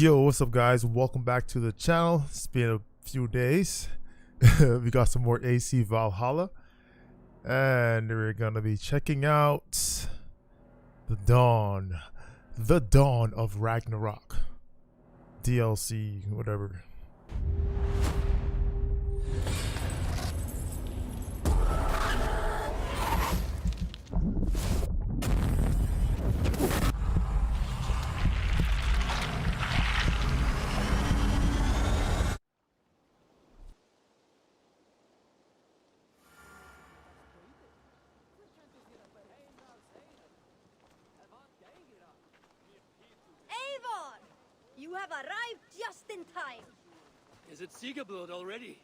Yo, what's up guys? Welcome back to the channel. It's been a few days. We got some more AC Valhalla. And we're gonna be checking out the dawn of Ragnarok. DLC, whatever. You have arrived just in time. Is it Sigurblod already?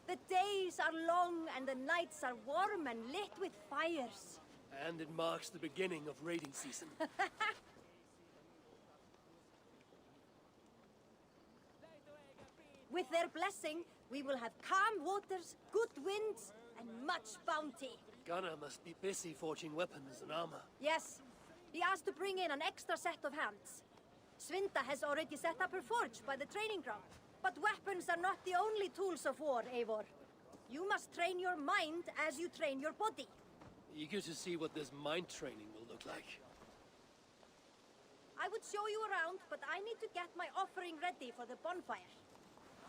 The days are long and the nights are warm and lit with fires. And it marks the beginning of raiding season. With their blessing, we will have calm waters, good winds, and much bounty. Gunnar must be busy forging weapons and armor. Yes, he asked to bring in an extra set of hands. Svinda has already set up her forge by the training ground. But weapons are not the only tools of war, Eivor. You must train your mind as you train your body. Eager to see what this mind training will look like. I would show you around, but I need to get my offering ready for the bonfire.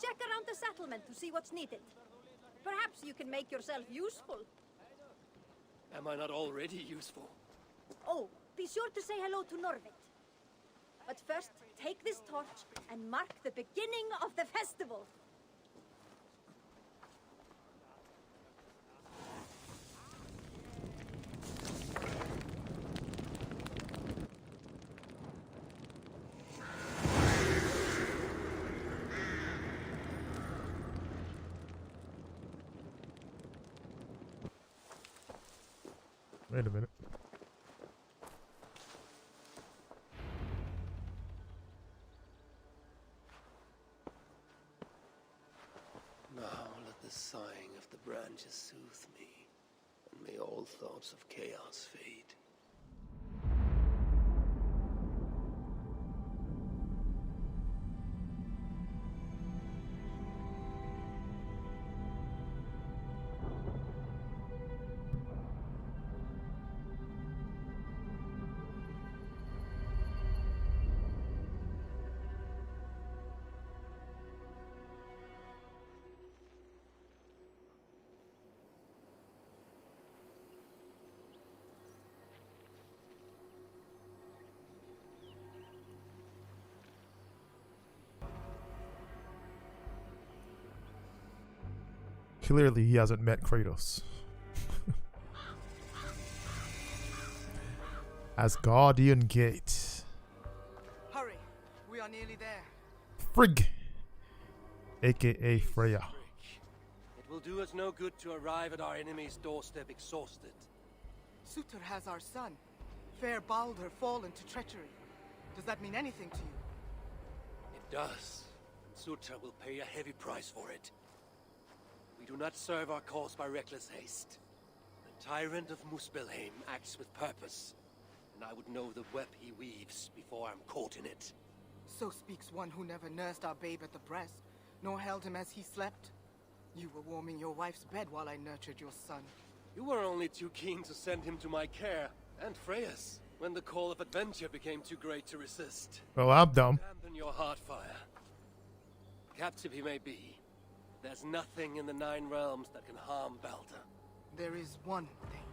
Check around the settlement to see what's needed. Perhaps you can make yourself useful. Am I not already useful? Oh, be sure to say hello to Norvit. But first, take this torch and mark the beginning of the festival. Wait a minute. The sighing of the branches soothe me, and may all thoughts of chaos fade. Clearly he hasn't met Kratos. Asgardian Gate. Hurry, we are nearly there. Frigg, aka Freya. It will do us no good to arrive at our enemy's doorstep exhausted. Sutur has our son, fair Baldur, fallen to treachery. Does that mean anything to you? It does. Sutur will pay a heavy price for it. We do not serve our cause by reckless haste. The tyrant of Muspelheim acts with purpose, and I would know the web he weaves before I'm caught in it. So speaks one who never nursed our babe at the breast, nor held him as he slept. You were warming your wife's bed while I nurtured your son. You were only too keen to send him to my care, and Freya's, when the call of adventure became too great to resist. Well, I'm dumb. Dampen your heart fire. Captive he may be, there's nothing in the Nine Realms that can harm Baldur. There is one thing.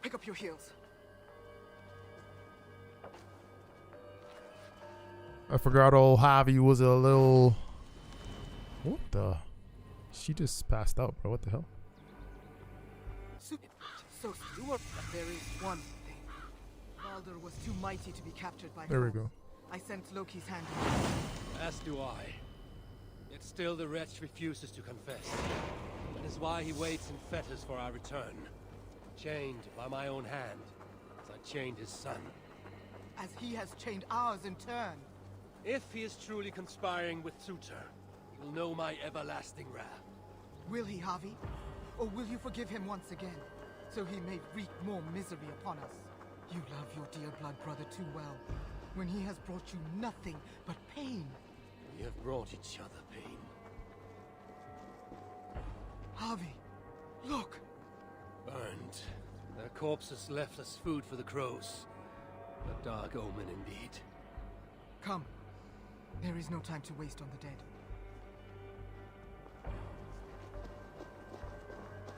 Pick up your heels. I forgot old Javi was a little... What the? She just passed out, bro. What the hell? So you are... There is one thing. Baldur was too mighty to be captured by There we foes. go. I sent Loki's hand. As do I. Yet still the wretch refuses to confess. That is why he waits in fetters for our return. Chained by my own hand, as I chained his son. As he has chained ours in turn. If he is truly conspiring with Sutur, he will know my everlasting wrath. Will he, Javi? Or will you forgive him once again, so he may wreak more misery upon us? You love your dear blood brother too well. when he has brought you nothing but pain? We have brought each other pain. Javi, look! Burned. Their corpses left as food for the crows. A dark omen indeed. Come. There is no time to waste on the dead.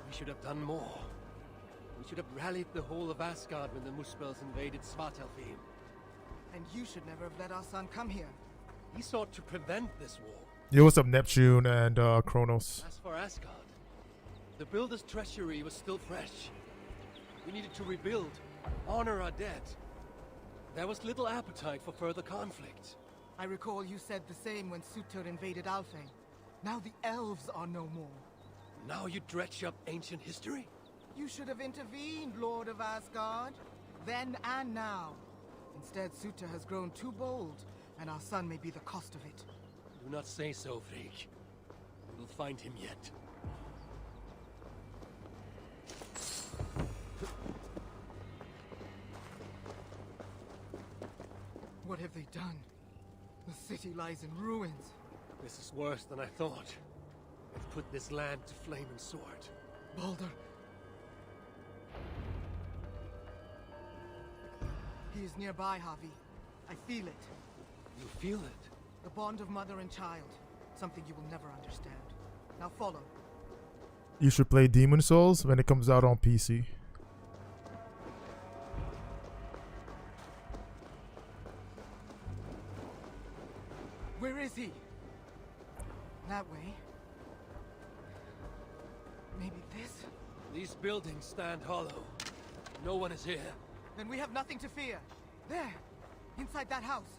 We should have done more. We should have rallied the whole of Asgard when the Muspels invaded Svartalfheim. And you should never have let our son come here. He sought to prevent this war. Yo, what's up, Neptune and Kronos? As for Asgard, the Builder's treachery was still fresh. We needed to rebuild, honor our dead. There was little appetite for further conflict. I recall you said the same when Surtur invaded Alfheim. Now the elves are no more. Now you dredge up ancient history? You should have intervened, Lord of Asgard. Then and now. Instead, Surtur has grown too bold, and our son may be the cost of it. Do not say so, Frigg. We'll find him yet. What have they done? The city lies in ruins. This is worse than I thought. They've put this land to flame and sword. Baldur. He is nearby, Javi. I feel it. You feel it? The bond of mother and child. Something you will never understand. Now follow. You should play Demon Souls when it comes out on PC. Where is he? That way. Maybe this? These buildings stand hollow. No one is here. Then we have nothing to fear. There! Inside that house.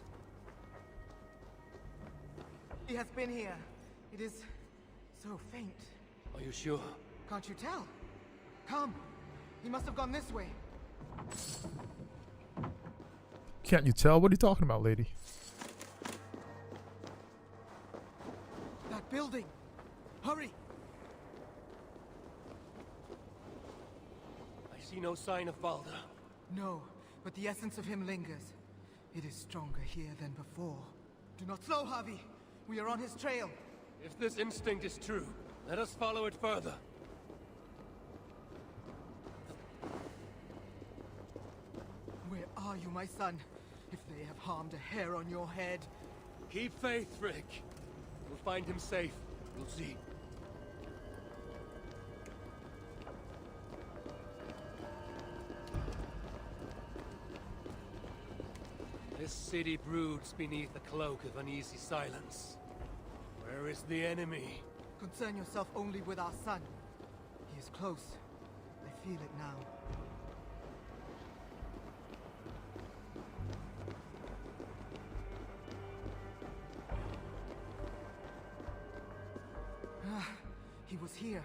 He has been here. It is so faint. Are you sure? Can't you tell? Come. He must have gone this way. Can't you tell? What are you talking about, lady? That building! Hurry! I see no sign of Baldur. No, but the essence of him lingers. It is stronger here than before. Do not slow, Javi. We are on his trail. If this instinct is true, let us follow it further. Where are you, my son? If they have harmed a hair on your head. Keep faith, Frigg. We'll find him safe. We'll see. This city broods beneath a cloak of uneasy silence. Where is the enemy? Concern yourself only with our son. He is close. I feel it now. He was here.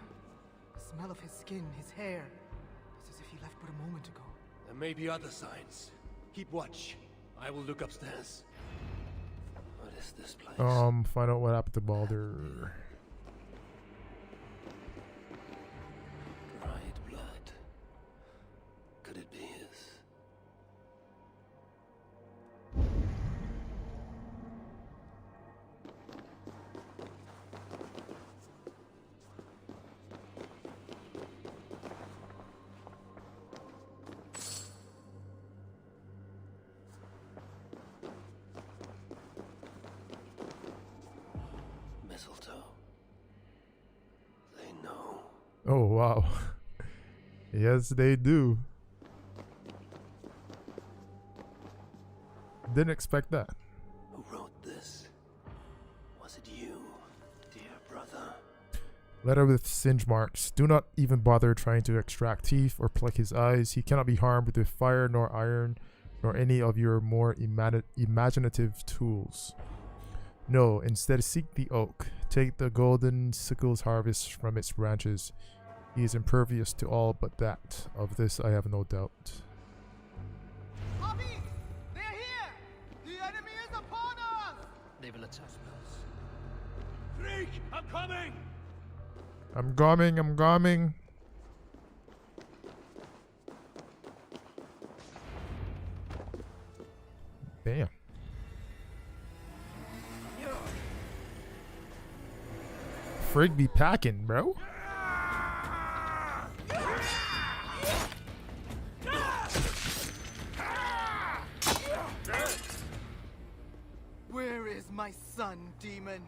The smell of his skin, his hair. It's as if he left but a moment ago. There may be other signs. Keep watch. I will look upstairs. What is this place? Find out what happened to Baldur. Dried blood. Could it be his? Mistletoe. They know. Oh, wow. Yes, they do. Didn't expect that. Who wrote this? Was it you, dear brother? Letter with singe marks. Do not even bother trying to extract teeth or pluck his eyes. He cannot be harmed with fire nor iron, nor any of your more imaginative tools. No, instead seek the oak. Take the golden sickle's harvest from its branches. He is impervious to all but that. Of this I have no doubt. Javi! They're here! The enemy is upon us! They will attack us. Frigg, I'm coming! I'm coming, I'm coming. Damn. Frigg be packing, bro? Where is my son, demon?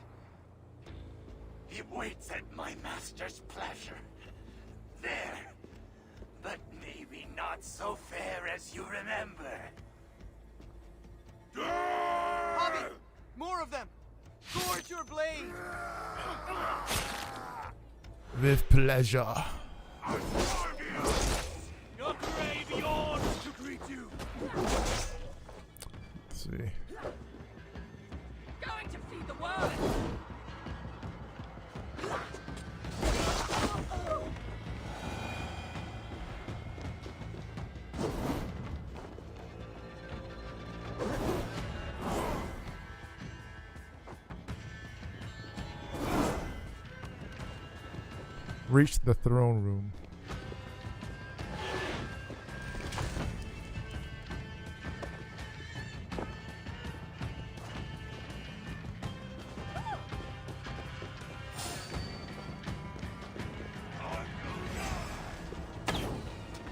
He waits at my master's pleasure. There. But maybe not so fair as you remember. Javi! More of them! Forge your blade! With pleasure. Your grave yawns to greet you. Let's see. Going to feed the world. Reach the throne room.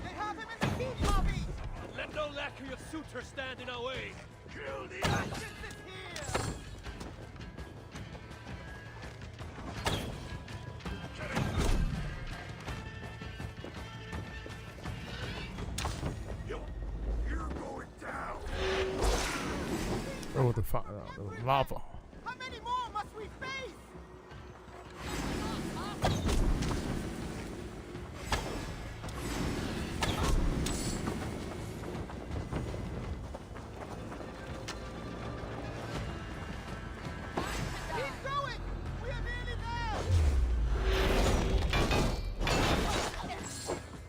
They have him in the heat, Javi! Let no lackey of suitor stand in our way. Kill the Vengeance is here! You're going down. Oh, the lava. How many more must we face? Keep going! We are nearly there!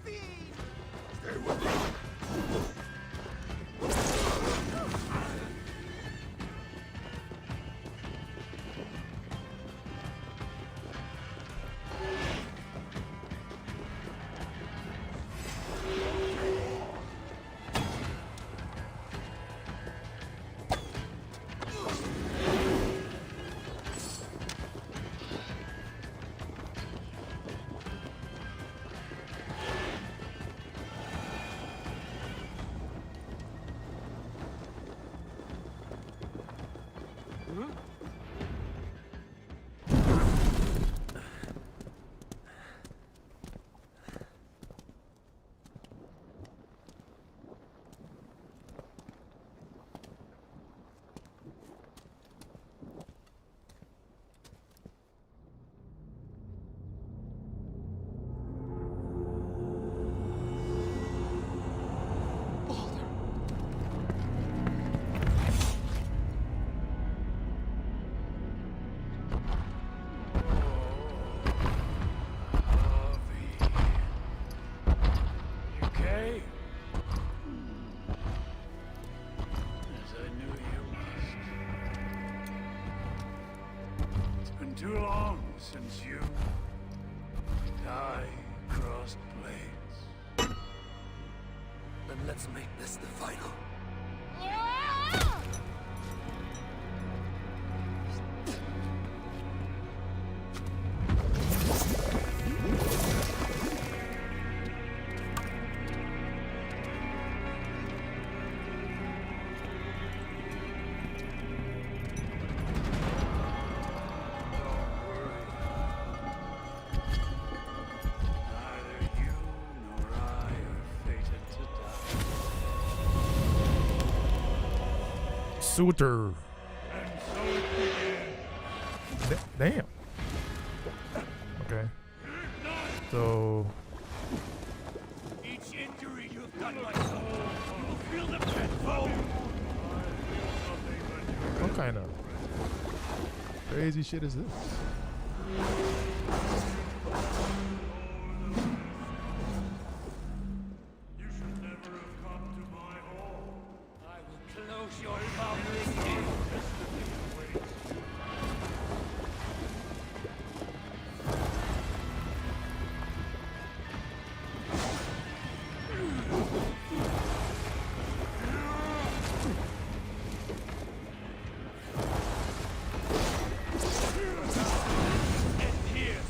Feed! Stay with me. Too long since you and I crossed blades. Then let's make this the final. Neither you nor I are fated to die. Suitor. And so it began. Damn. Okay. So Each injury you've done my soul, you will feel the tenfold. what kind of crazy shit is this? You should never have come to my hall. I will close your mouth again. End here.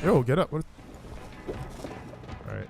Yo, get up. What? All right.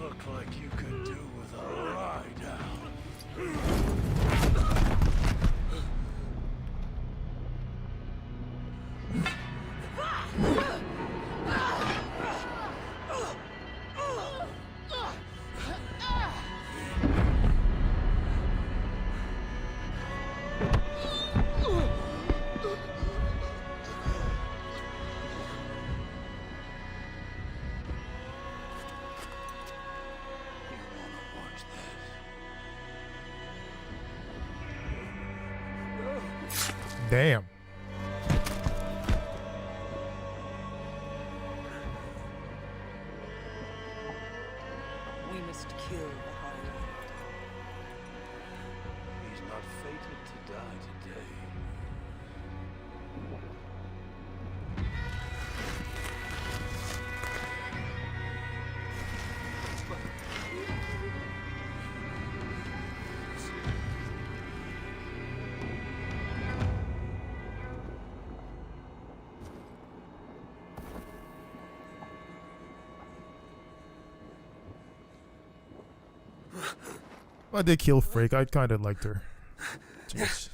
Look like you could do with a lie down. Damn. We must kill the High Lord. He's not fated to die today. Why they kill Frigg? I kind of liked her. Jeez.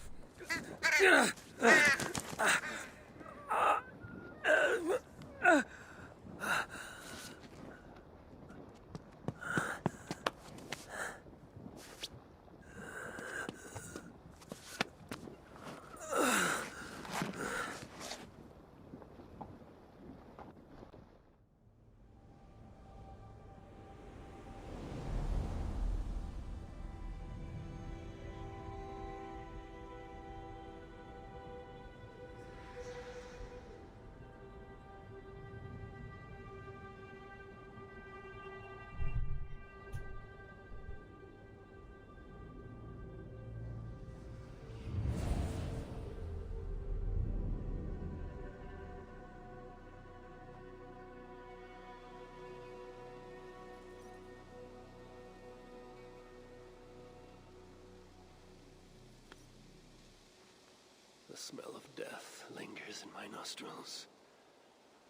The smell of death lingers in my nostrils.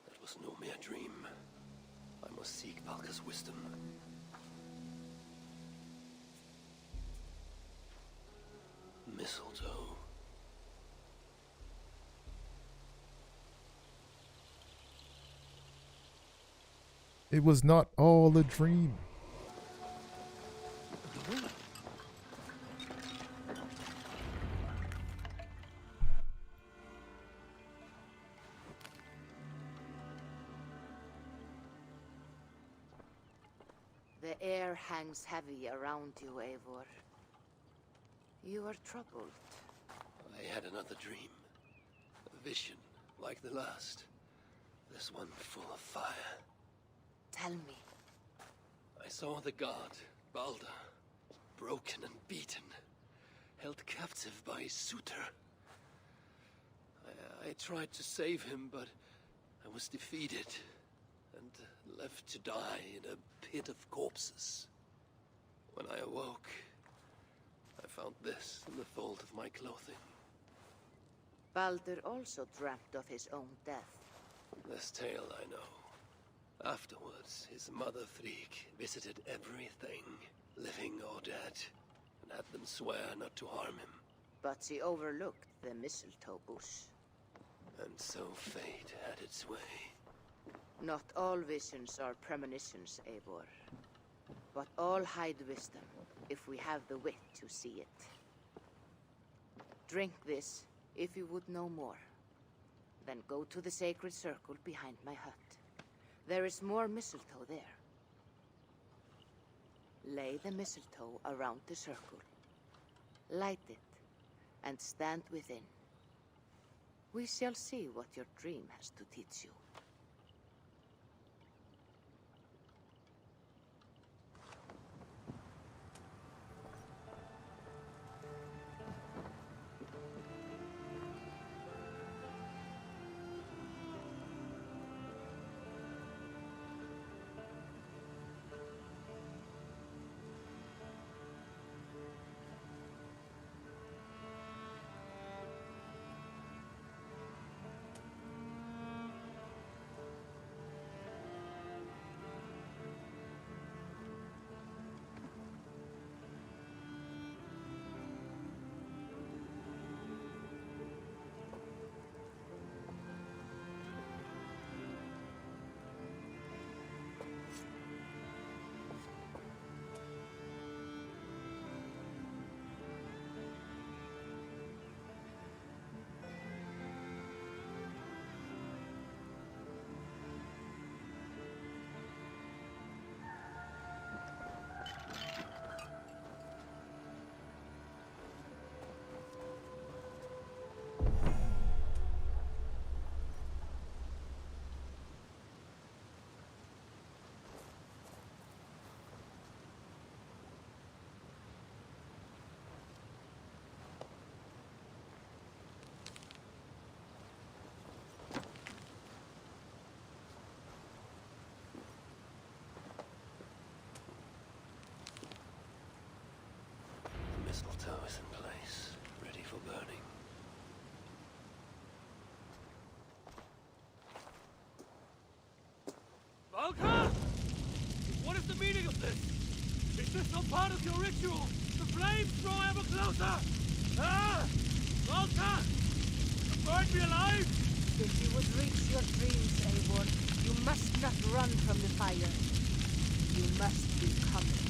That was no mere dream. I must seek Valkas' wisdom. Mistletoe. It was not all a dream. The air hangs heavy around you, Eivor. You are troubled. I had another dream. A vision, like the last. This one full of fire. Tell me. I saw the god, Balder, broken and beaten, held captive by his suitor. I tried to save him, but I was defeated and left to die in a pit of corpses. When I awoke, I found this in the fold of my clothing. Baldur also dreamt of his own death. This tale I know. Afterwards, his mother Frigg visited everything, living or dead, and had them swear not to harm him. But she overlooked the mistletoe bush. And so fate had its way. Not all visions are premonitions, Eivor. But all hide wisdom, if we have the wit to see it. Drink this, if you would know more. Then go to the sacred circle behind my hut. There is more mistletoe there. Lay the mistletoe around the circle. Light it, and stand within. We shall see what your dream has to teach you. Mistletoe is in place, ready for burning. Valkas! What is the meaning of this? Is this some part of your ritual? The flames draw ever closer! Ah! Valkas! Burn me alive! If you would reach your dreams, Eivor, you must not run from the fire. You must become it.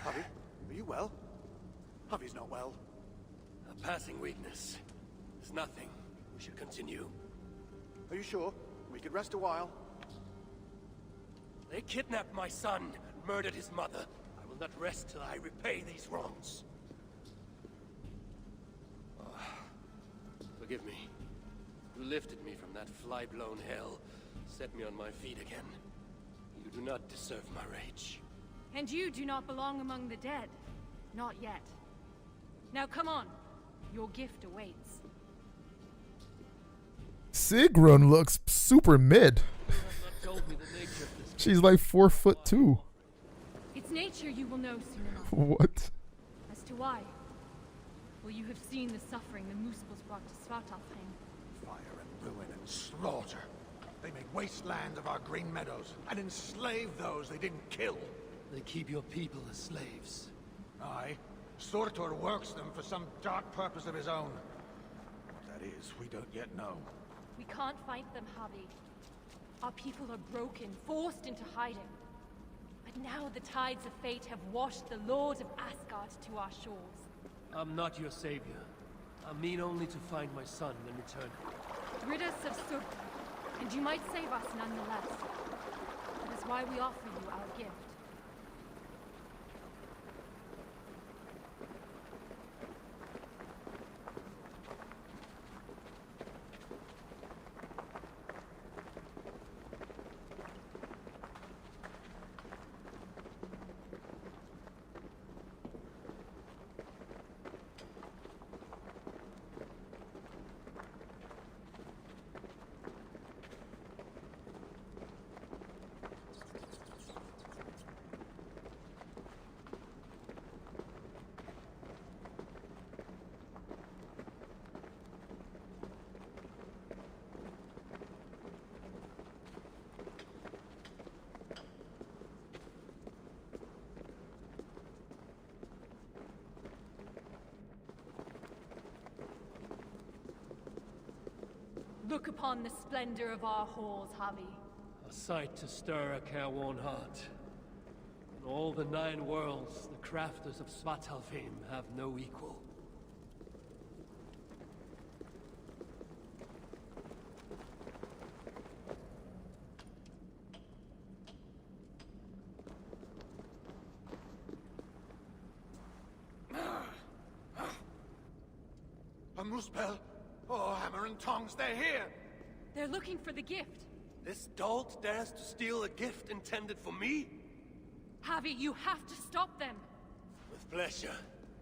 Javi, are you well? Javi's not well. A passing weakness. It's nothing. We should continue. Are you sure? We could rest a while. They kidnapped my son, murdered his mother. I will not rest till I repay these wrongs. Forgive me. You lifted me from that fly-blown hell, set me on my feet again. You do not deserve my rage. And you do not belong among the dead. Not yet. Now come on. Your gift awaits. Sigrun looks super mid. You have not told me the nature of this She's like 4'2". It's nature you will know soon enough. What? As to why? Well, you have seen the suffering the Muspels brought to Svartalfheim. Fire and ruin and slaughter. They made wasteland of our green meadows and enslaved those they didn't kill. They keep your people as slaves. Aye. Surtur works them for some dark purpose of his own. That is, we don't yet know. We can't fight them, Javi. Our people are broken, forced into hiding. But now the tides of fate have washed the Lord of Asgard to our shores. I'm not your savior. I mean only to find my son and return him. Rid us of Surtur, and you might save us nonetheless. That is why we offer you our gift. Look upon the splendor of our halls, Javi. A sight to stir a careworn heart. In all the 9 worlds, the crafters of Svartalfheim have no equal. A Muspel? Oh, hammer and tongs, they're here! They're looking for the gift. This dolt dares to steal a gift intended for me? Javi, you have to stop them. With pleasure.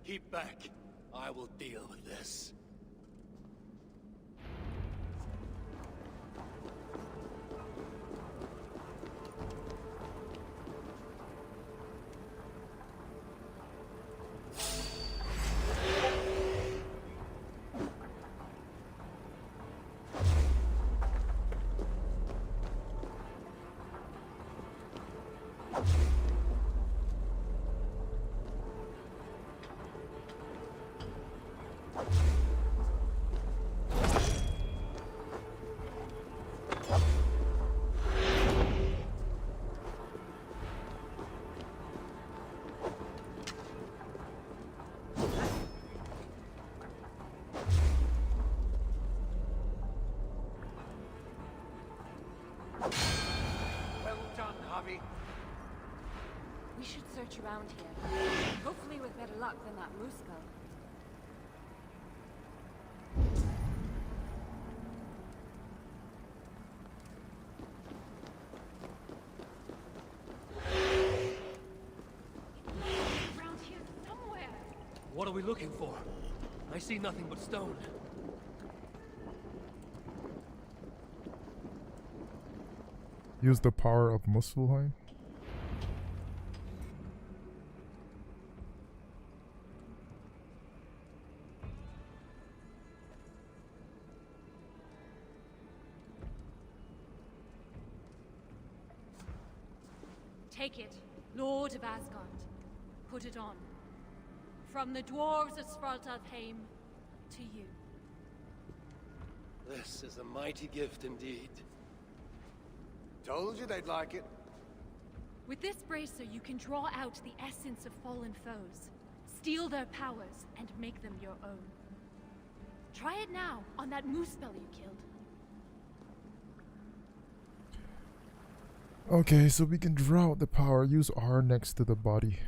Keep back. I will deal with this. Well done, Javi. We should search around here. Hopefully with better luck than that Muspel. Around here somewhere. What are we looking for? I see nothing but stone. Use the power of Muspelheim. Take it, Lord of Asgard. Put it on. From the dwarves of Svartalfheim to you. This is a mighty gift indeed. Told you they'd like it. With this bracer, you can draw out the essence of fallen foes, steal their powers, and make them your own. Try it now on that Muspel you killed. Okay, so we can draw out the power. Use R next to the body.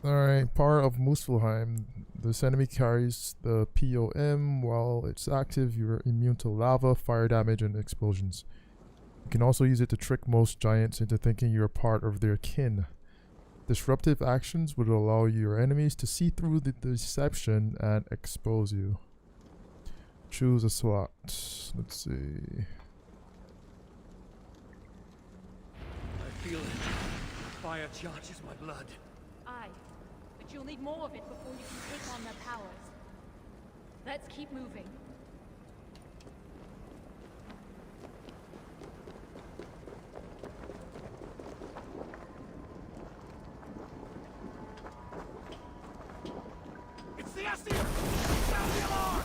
Alright, power of Muspelheim. This enemy carries the POM. While it's active, you're immune to lava, fire damage, and explosions. You can also use it to trick most giants into thinking you're part of their kin. Disruptive actions would allow your enemies to see through the deception and expose you. Choose a slot. Let's see. I feel it. Fire charges my blood. Aye, but you'll need more of it before you can take on their powers. Let's keep moving. It's the Asir! Sound the alarm!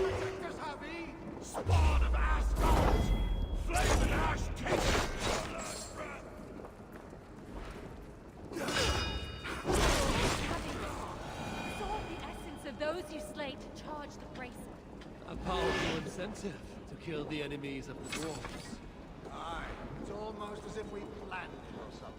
Protectors, Javi! Spawn of Asgard! Flame and ash take your last breath! Absorb the essence of those you slay to charge the bracer. A powerful incentive to kill the enemies of the dwarves. Aye, it's almost as if we planned it or something.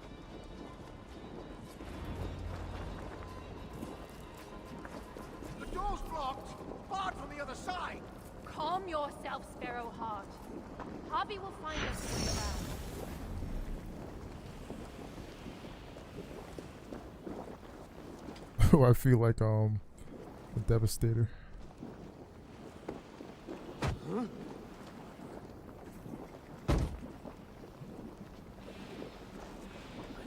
The door's blocked! Barred from the other side! Calm yourself, Sparrowheart. Javi will find us a way around. Oh, I feel like a devastator. I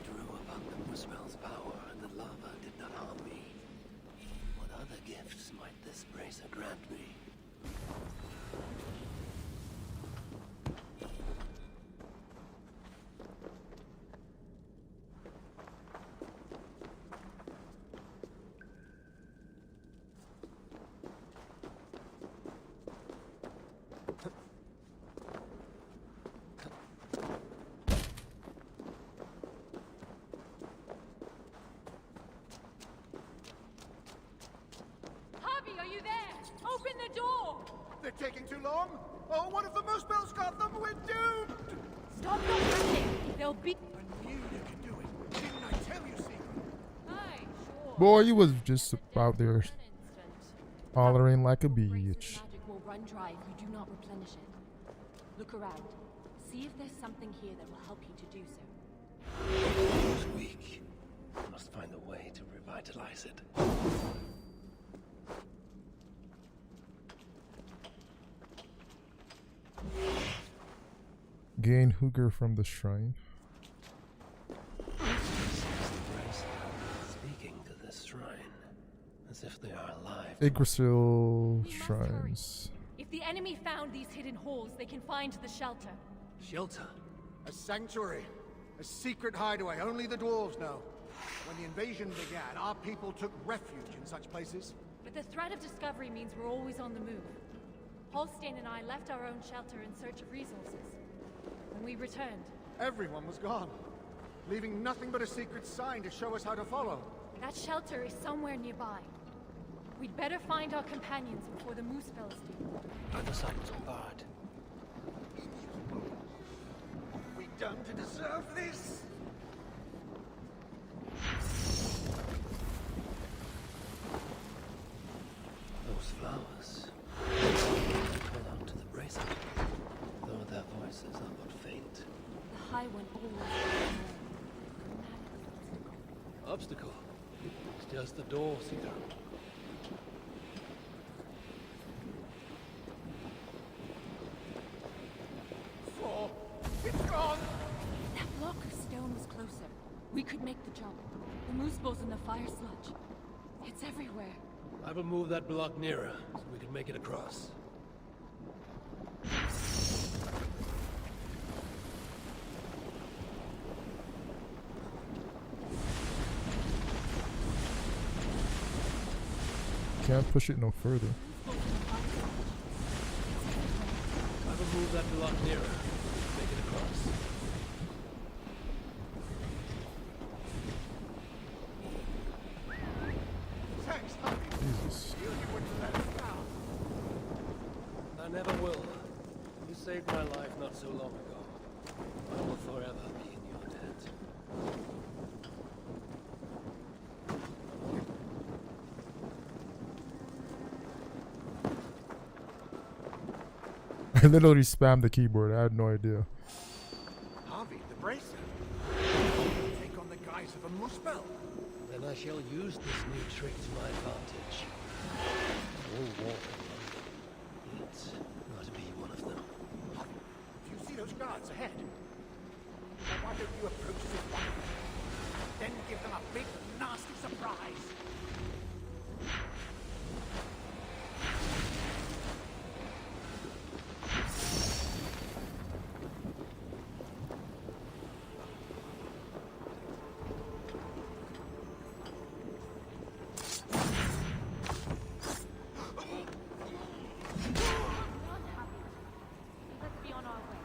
drew upon the Muspel's power, and the lava did not harm me. What other gifts might this bracer grant me? Javi, are you there? Open the door! They're taking too long? Oh, what if the Moosebells got them? We're doomed! Stop your running! They'll be... I knew you could do it. Didn't I tell you, Secret? Aye, sure. Boy, you was just out there An instant. hollering like a Brace's bitch. magic will run dry if you do not replenish it. Look around. See if there's something here that will help you to do so. It's weak. I must find a way to revitalize it. Gain Hooger from the shrine. Speaking to this shrine, as if they are alive. Yggdrasil We must shrines. If the enemy found these hidden halls, they can find the shelter. Shelter. A sanctuary. A secret hideaway only the dwarves know. When the invasion began, our people took refuge in such places. But the threat of discovery means we're always on the move. Holstein and I left our own shelter in search of resources. When we returned, Everyone was gone, leaving nothing but a secret sign to show us how to follow. that shelter is somewhere nearby. We'd better find our companions before the moose spells do. Other sides are barred. What have we done to deserve this? Those flowers. Hold on to the bracer. Though their voices are but faint. The high one always Obstacle. It's just the door, Cedar. Oh, it's gone! That block of stone was closer. We could make the jump. The moose balls in the fire sludge. It's everywhere. I will move that block nearer, so we can make it across. Can't push it no further. I will move that block nearer, make it across. Thanks, Javi. Jesus. You wouldn't let us down. I never will. You saved my life not so long ago. I will forever be in your debt. I literally spammed the keyboard. I had no idea. Javi, the bracer. Take on the guise of a Muspel. Then I shall use this new trick to my advantage. Let's not be one of them. Do you see those guards ahead? Now why don't you approach this one of them? Then give them a big, nasty surprise. Let's be on our way.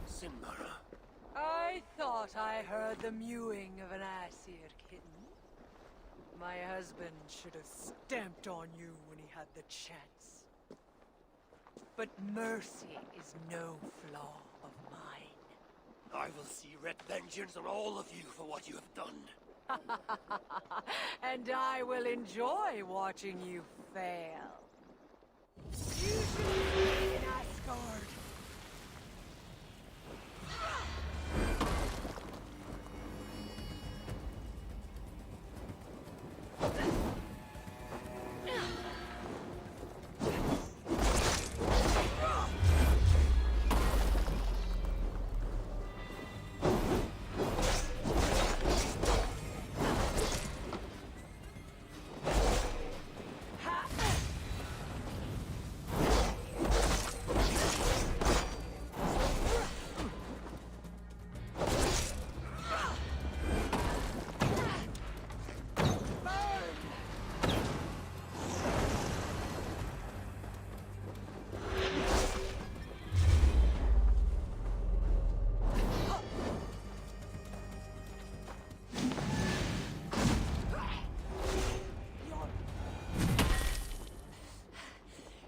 Sinmara. I thought I heard the mewing of an Aesir kitten. My husband should have stamped on you when he had the chance. But mercy is no flaw of mine. I will see red vengeance on all of you for what you have done. And I will enjoy watching you fail. You should be in Asgard.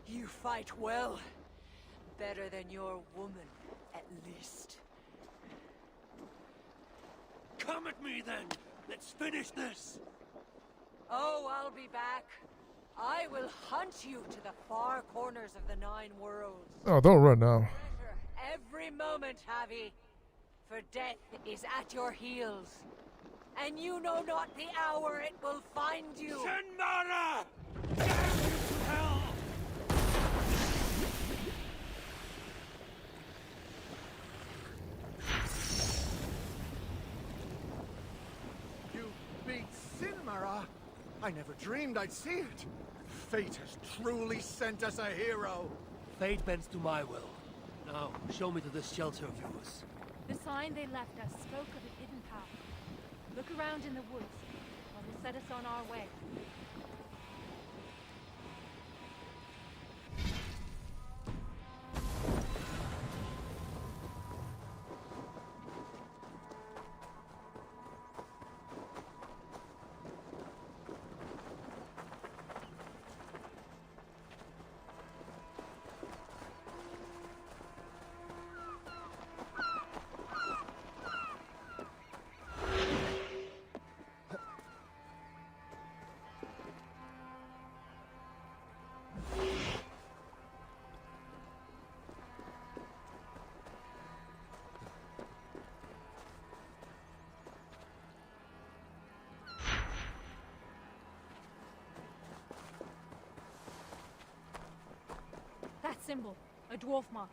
You fight well. Better than your woman, at least. Come at me then! Let's finish this! Oh, I'll be back. I will hunt you to the far corners of the 9 worlds. Oh, don't run now. Treasure every moment, Javi. For death is at your heels. And you know not the hour it will find you. Sinmara! Damn you to hell! You beat Sinmara? I never dreamed I'd see it. Fate has truly sent us a hero. Fate bends to my will. Now, show me to this shelter of yours. The sign they left us spoke of a hidden path. Look around in the woods. That will set us on our way. That symbol, a dwarf mark.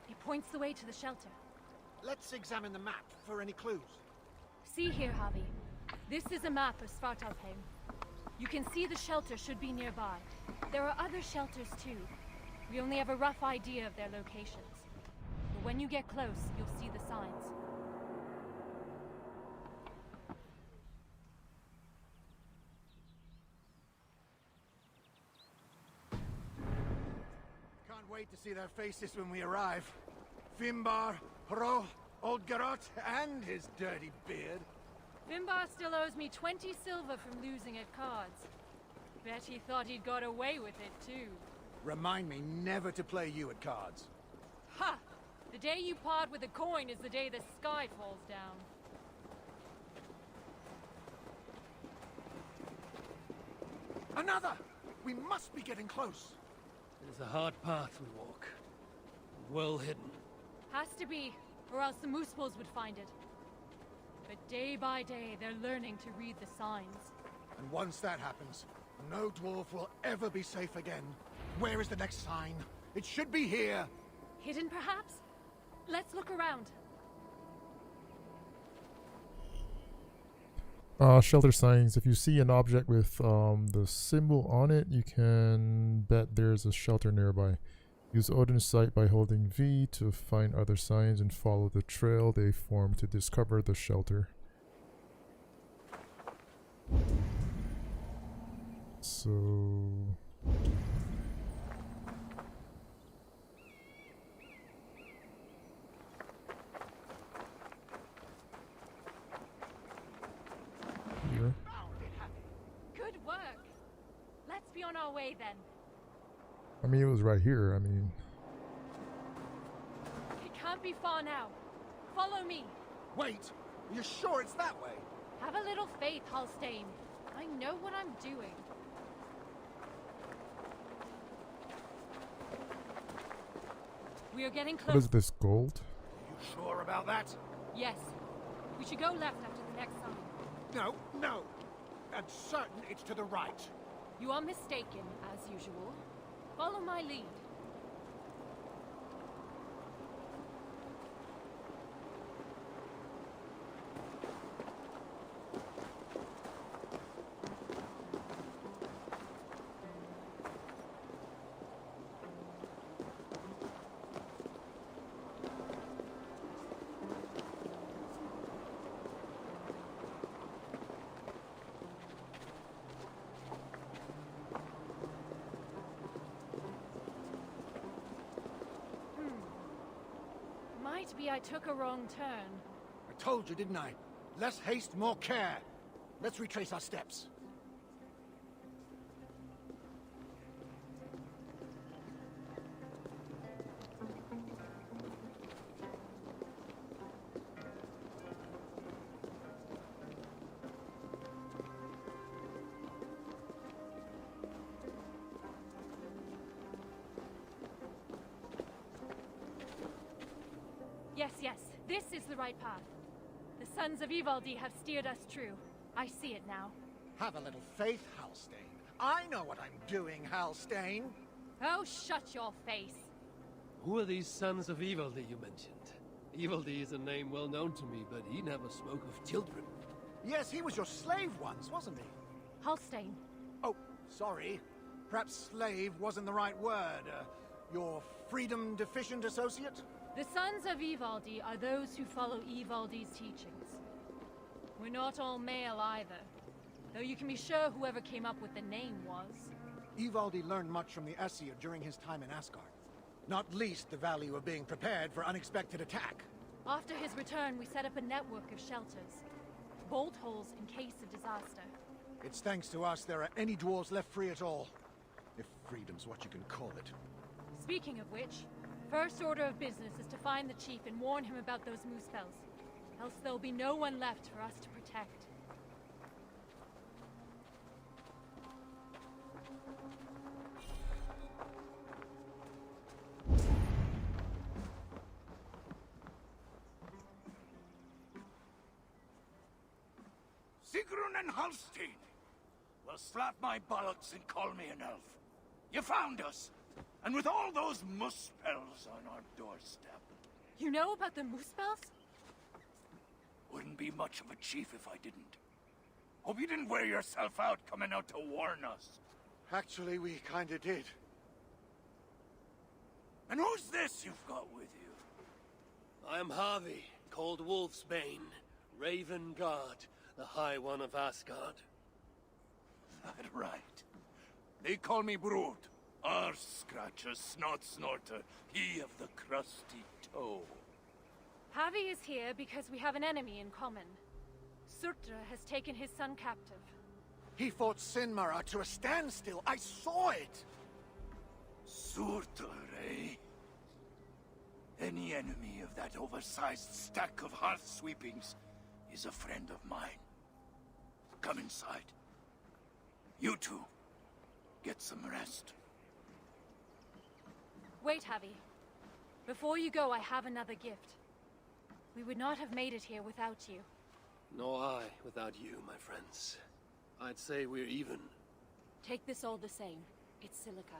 It points the way to the shelter. Let's examine the map for any clues. See here, Javi. This is a map of Svartalfheim. You can see the shelter should be nearby. There are other shelters too. We only have a rough idea of their locations. But when you get close, you'll see the signs. Can't wait to see their faces when we arrive. Fimbar, Hro, Oldgarot, and his dirty beard. Fimbar still owes me 20 silver from losing at cards. Bet he thought he'd got away with it, too. Remind me never to play you at cards. Ha! The day you part with a coin is the day the sky falls down. Another! We must be getting close. It is a hard path we walk. Well hidden. Has to be, or else the Moosepools would find it. But day by day, they're learning to read the signs. And once that happens, no dwarf will ever be safe again. Where is the next sign? It should be here. Hidden, perhaps? Let's look around. Shelter signs. If you see an object with the symbol on it, you can bet there's a shelter nearby. Use Odin's sight by holding V to find other signs and follow the trail they form to discover the shelter. So... here. Good work. Let's be on our way then. I mean, it was right here. I mean... It can't be far now. Follow me. Wait! Are you sure it's that way? Have a little faith, Halstein. I know what I'm doing. We are getting What close. is this, gold? Are you sure about that? Yes. We should go left after the next sign. No, no. I'm certain it's to the right. You are mistaken, as usual. Follow my lead. Might be I took a wrong turn. I told you, didn't I? Less haste, more care. Let's retrace our steps. Yes, yes, this is the right path. The sons of Ivaldi have steered us true. I see it now. Have a little faith, Halstein. I know what I'm doing, Halstein. Oh, shut your face. Who are these sons of Ivaldi you mentioned? Ivaldi is a name well known to me, but he never spoke of children. Yes, he was your slave once, wasn't he? Halstein. Oh, sorry. Perhaps slave wasn't the right word. Your freedom-deficient associate? The sons of Ivaldi are those who follow Ivaldi's teachings. We're not all male either, though you can be sure whoever came up with the name was. Ivaldi learned much from the Aesir during his time in Asgard. Not least the value of being prepared for unexpected attack. After his return, we set up a network of shelters. Bolt holes in case of disaster. It's thanks to us there are any dwarves left free at all. If freedom's what you can call it. Speaking of which, first order of business is to find the chief and warn him about those moose spells. Else there'll be no one left for us to protect. Sigrun and Halstein! Well, slap my bollocks and call me an elf. You found us! And with all those moose spells on our doorstep. You know about the moose spells? Wouldn't be much of a chief if I didn't. Hope you didn't wear yourself out coming out to warn us. Actually, we kinda did. And who's this you've got with you? I am Javi, called Wolfsbane, Raven Guard, the High One of Asgard. That right. They call me Brood. Arse scratcher, snot snorter, he of the crusty toe. Javi is here because we have an enemy in common. Surtra has taken his son captive. He fought Sinmara to a standstill. I saw it! Surtur, eh? Any enemy of that oversized stack of hearth sweepings is a friend of mine. Come inside. You two, get some rest. Wait, Javi. Before you go, I have another gift. We would not have made it here without you. Nor I without you, my friends. I'd say we're even. Take this all the same. It's silica.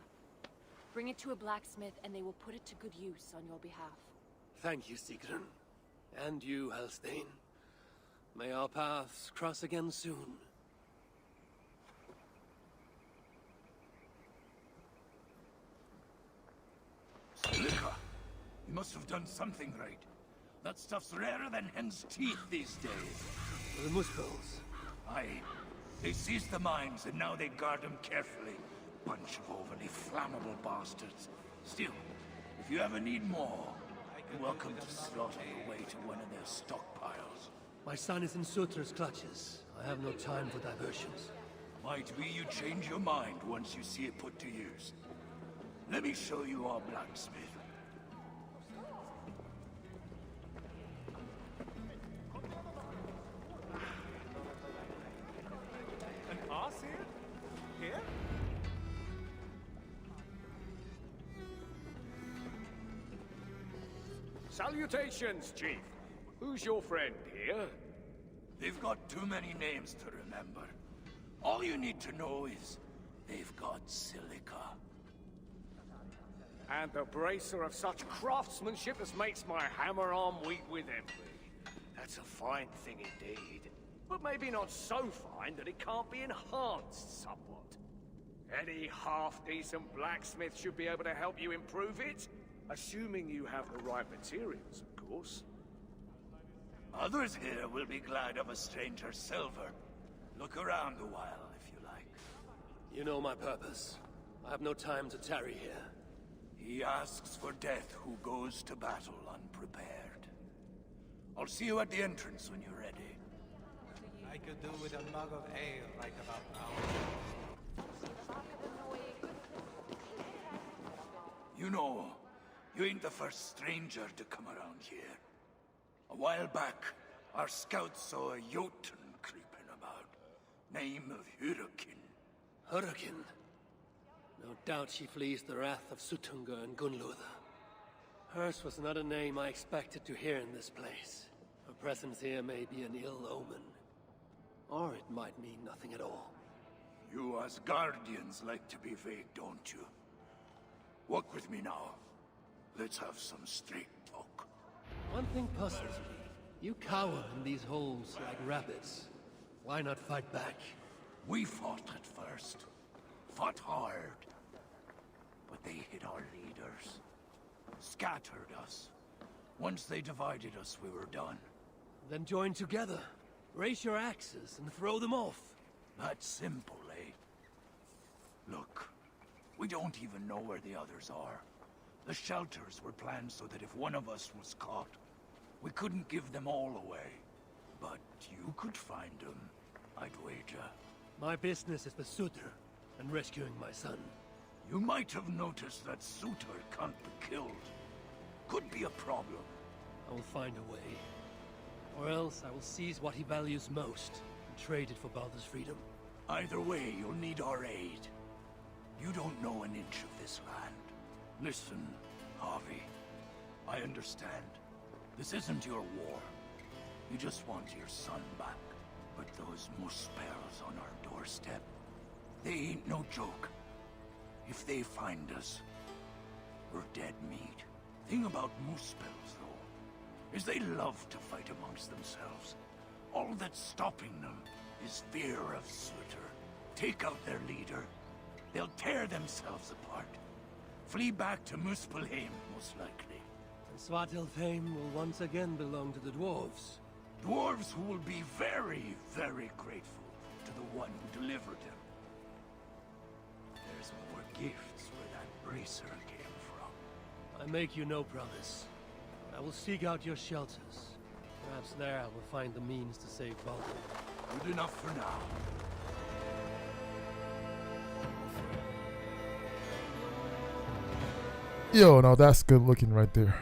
Bring it to a blacksmith and they will put it to good use on your behalf. Thank you, Sigrun. And you, Halstein. May our paths cross again soon. Silica! You must have done something right. That stuff's rarer than hen's teeth these days. The Muspels. Aye. They seized the mines and now they guard them carefully. Bunch of overly flammable bastards. Still, if you ever need more, you're welcome to slaughter your way to one of their stockpiles. My son is in Surtur's clutches. I have no time for diversions. Might be you change your mind once you see it put to use. Let me show you our blacksmith. An Aesir? Here? Salutations, Chief. Who's your friend here? They've got too many names to remember. All you need to know is they've got silica. And the bracer of such craftsmanship as makes my hammer arm weak with envy. That's a fine thing indeed. But maybe not so fine that it can't be enhanced somewhat. Any half-decent blacksmith should be able to help you improve it. Assuming you have the right materials, of course. Others here will be glad of a stranger's silver. Look around a while, if you like. You know my purpose. I have no time to tarry here. He asks for death who goes to battle unprepared. I'll see you at the entrance when you're ready. I could do with a mug of ale right about now. You know, you ain't the first stranger to come around here. A while back, our scouts saw a Jotun creeping about. Name of Hurricane. Hurricane? No doubt she flees the wrath of Sutunga and Gunluther. Hers was not a name I expected to hear in this place. Her presence here may be an ill omen. Or it might mean nothing at all. You as guardians like to be vague, don't you? Walk with me now. Let's have some straight talk. One thing puzzles me. You cower in these holes like rabbits. Why not fight back? We fought at first. Fought hard. But they hit our leaders. Scattered us. Once they divided us, we were done. Then join together. Raise your axes and throw them off. That's simple, eh? Look, we don't even know where the others are. The shelters were planned so that if one of us was caught, we couldn't give them all away. But you could find them, I'd wager. My business is with Surtur and rescuing my son. You might have noticed that Surtur can't be killed. Could be a problem. I will find a way. Or else I will seize what he values most and trade it for Baldur's freedom. Either way, you'll need our aid. You don't know an inch of this land. Listen, Javi. I understand. This isn't your war. You just want your son back. But those Muspels on our doorstep, they ain't no joke. If they find us, we're dead meat. Thing about Muspels, though, is they love to fight amongst themselves. All that's stopping them is fear of Surtur. Take out their leader, they'll tear themselves apart. Flee back to Muspelheim, most likely. And Svartalfheim will once again belong to the dwarves. Dwarves who will be very, very grateful to the one who delivered him. There's more gifts where that bracer came from. I make you no promise. I will seek out your shelters. Perhaps there I will find the means to save Baldur. Good enough for now. Yo, now that's good looking right there.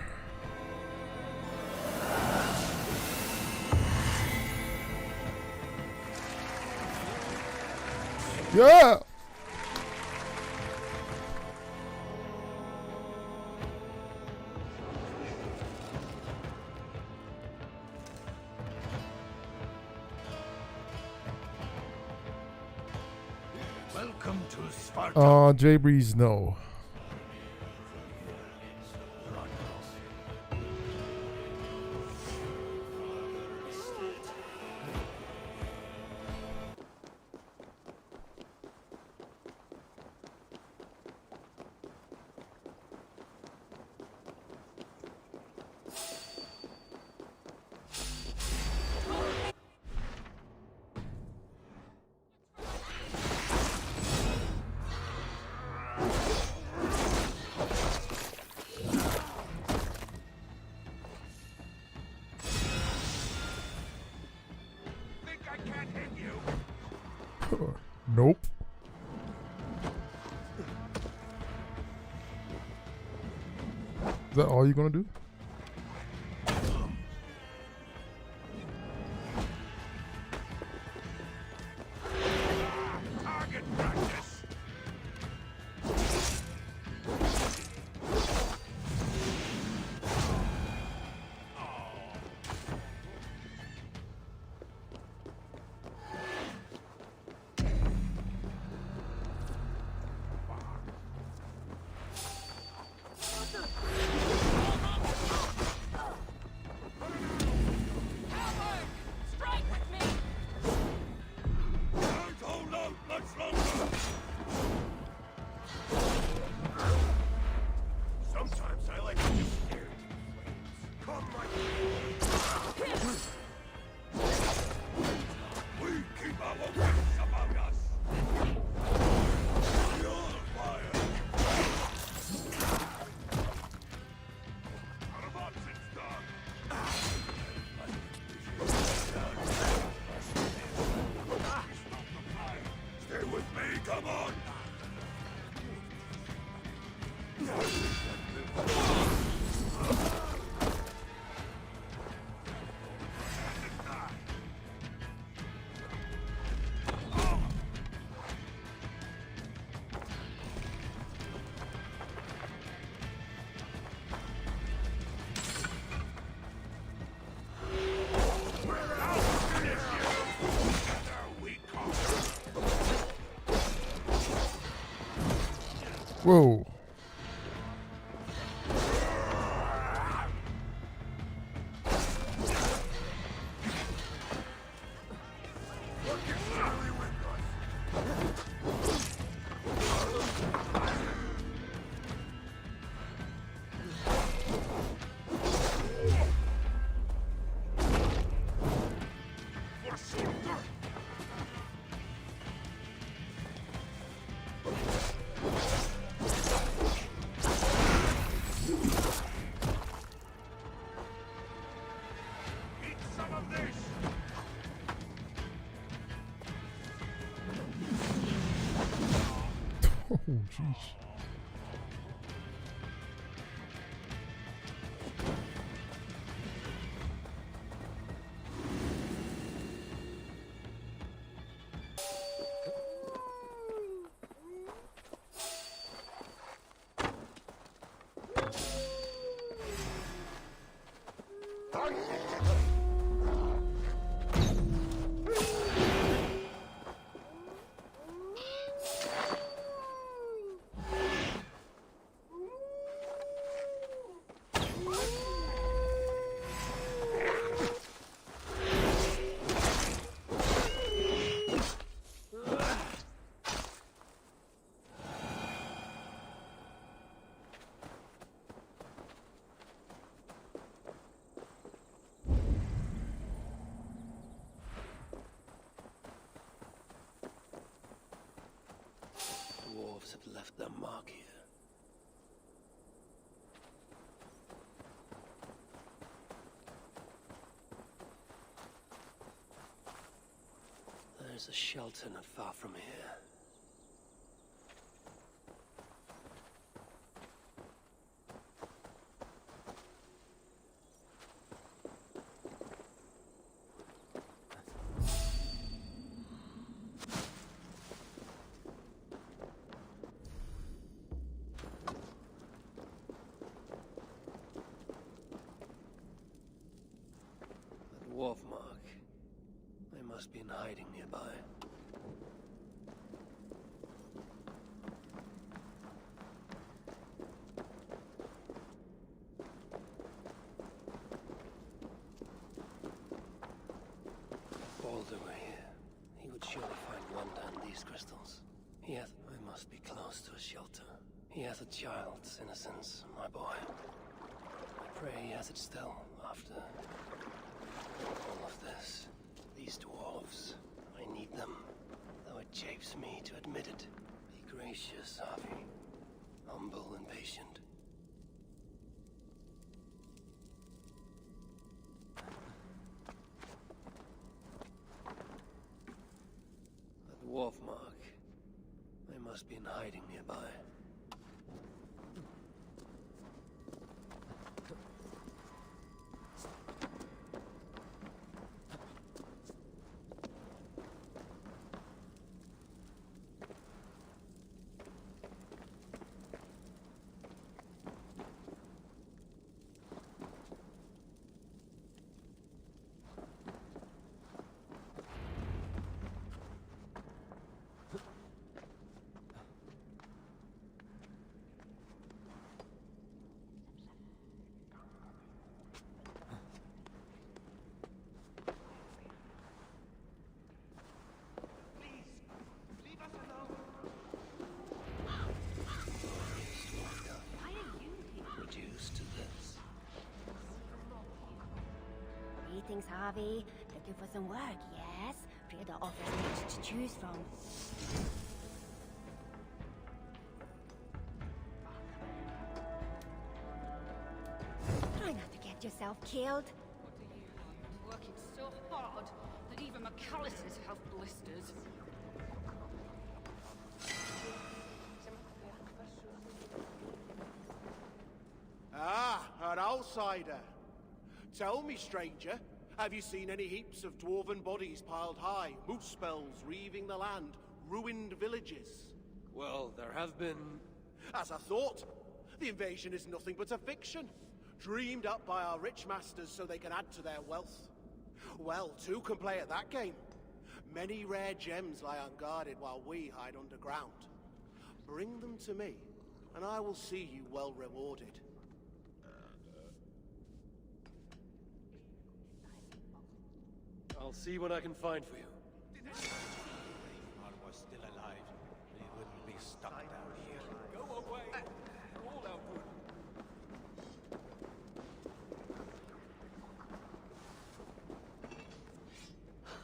Yeah. Welcome to Sparta. J Breeze, no. Nope. Is that all you're gonna do? Target practice. Sometimes I like to be scared. Come like we keep our wits about us. You're fire. Out of options, dog. Stay with me, come on. Whoa. Oh, jeez. Dwarves have left their mark here. There's a shelter not far from here. must be in hiding nearby. Baldur were here, he would surely find wonder in these crystals. I must be close to a shelter. He has a child's innocence, my boy. I pray he has it still, after all of this. These dwarves, I need them, though it chafes me to admit it. Be gracious, Javi. Humble and patient. A dwarf mark. They must be in hiding nearby. Greetings, Javi. Looking for some work, yes? Frida offers much to choose from. Try not to get yourself killed. What do you want? Working so hard that even McAllister's have blisters. Ah, an outsider. Tell me, stranger, have you seen any heaps of dwarven bodies piled high, moose spells reaving the land, ruined villages? Well, there have been... As I thought, the invasion is nothing but a fiction, dreamed up by our rich masters so they can add to their wealth. Well, two can play at that game. Many rare gems lie unguarded while we hide underground. Bring them to me, and I will see you well rewarded. I'll see what I can find for you. If I was still alive, we wouldn't be stuck down here. Go away! For all our good.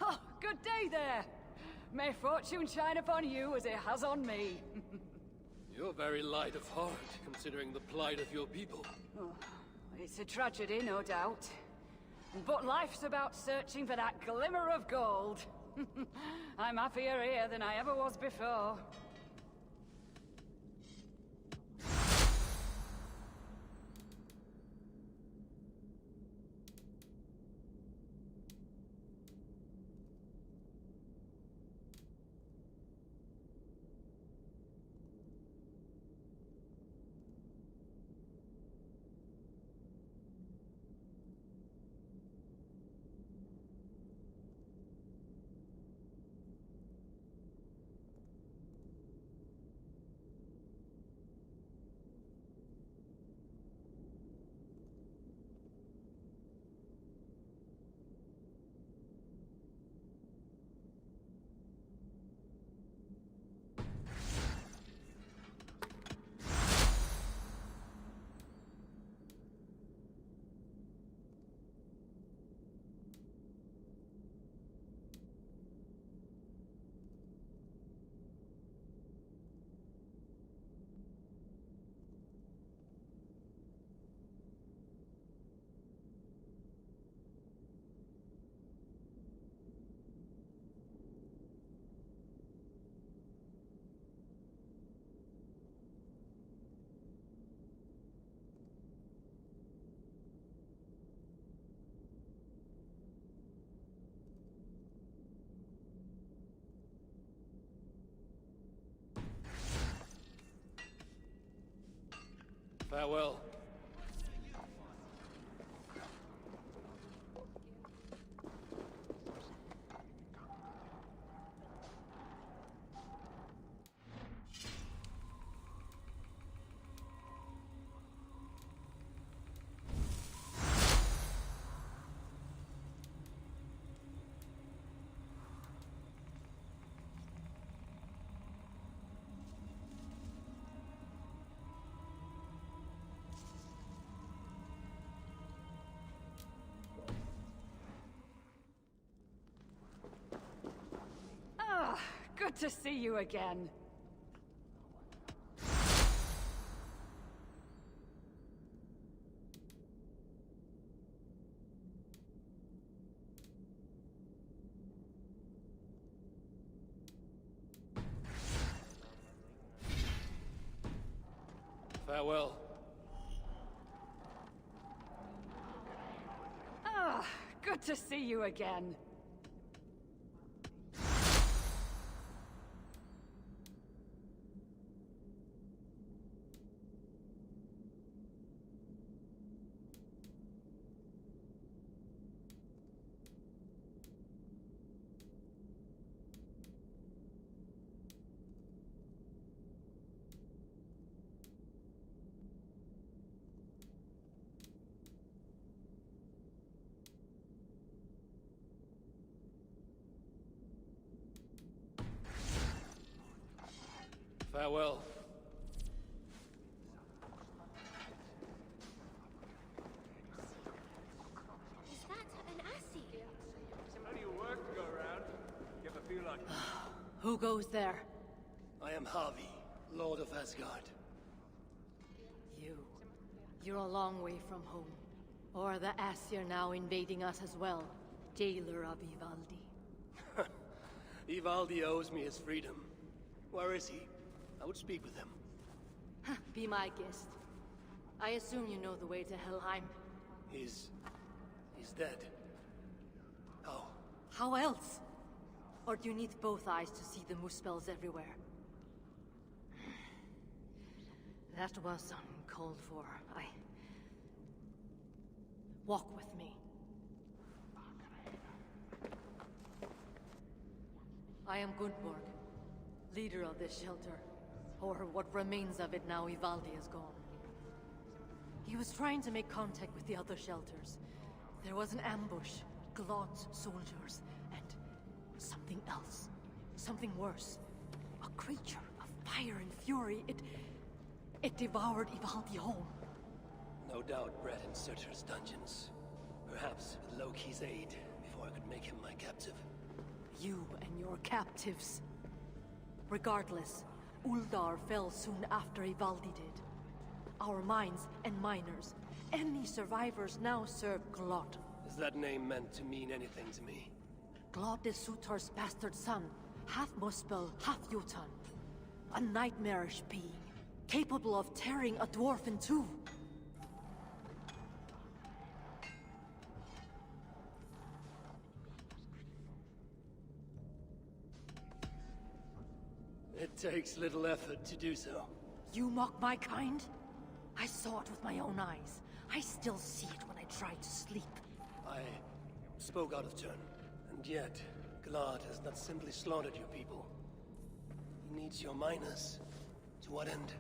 Oh, good day there! May fortune shine upon you as it has on me. You're very light of heart, considering the plight of your people. Oh, it's a tragedy, no doubt. But life's about searching for that glimmer of gold. I'm happier here than I ever was before. Farewell. to see you again. Farewell. Ah, good to see you again. Farewell. Is that an Asir? Plenty of work to go around. You ever feel like... Who goes there? I am Javi, Lord of Asgard. You're a long way from home. Or the Asir now invading us as well. Jailer of Ivaldi. Ivaldi owes me his freedom. Where is he? I would speak with him. Be my guest. I assume you know the way to Helheim. He's dead. How? How else? Or do you need both eyes to see the Muspels everywhere? That was uncalled for. Walk with me. I am Gundborg, leader of this shelter. Or what remains of it now Ivaldi is gone. He was trying to make contact with the other shelters. There was an ambush, Glod's soldiers, and something else. Something worse. A creature of fire and fury. It devoured Ivaldi whole. No doubt bred in Surtur's dungeons. Perhaps with Loki's aid, before I could make him my captive. You and your captives. Regardless, Uldar fell soon after Ivaldi did. Our mines and miners, any survivors now serve Glod. Is that name meant to mean anything to me? Glod is Surtur's bastard son, half Muspel, half Jotun. A nightmarish being, capable of tearing a dwarf in two. It takes little effort to do so. You mock my kind? I saw it with my own eyes. I still see it when I try to sleep. I spoke out of turn. And yet, Glod has not simply slaughtered your people. He needs your miners. To what end?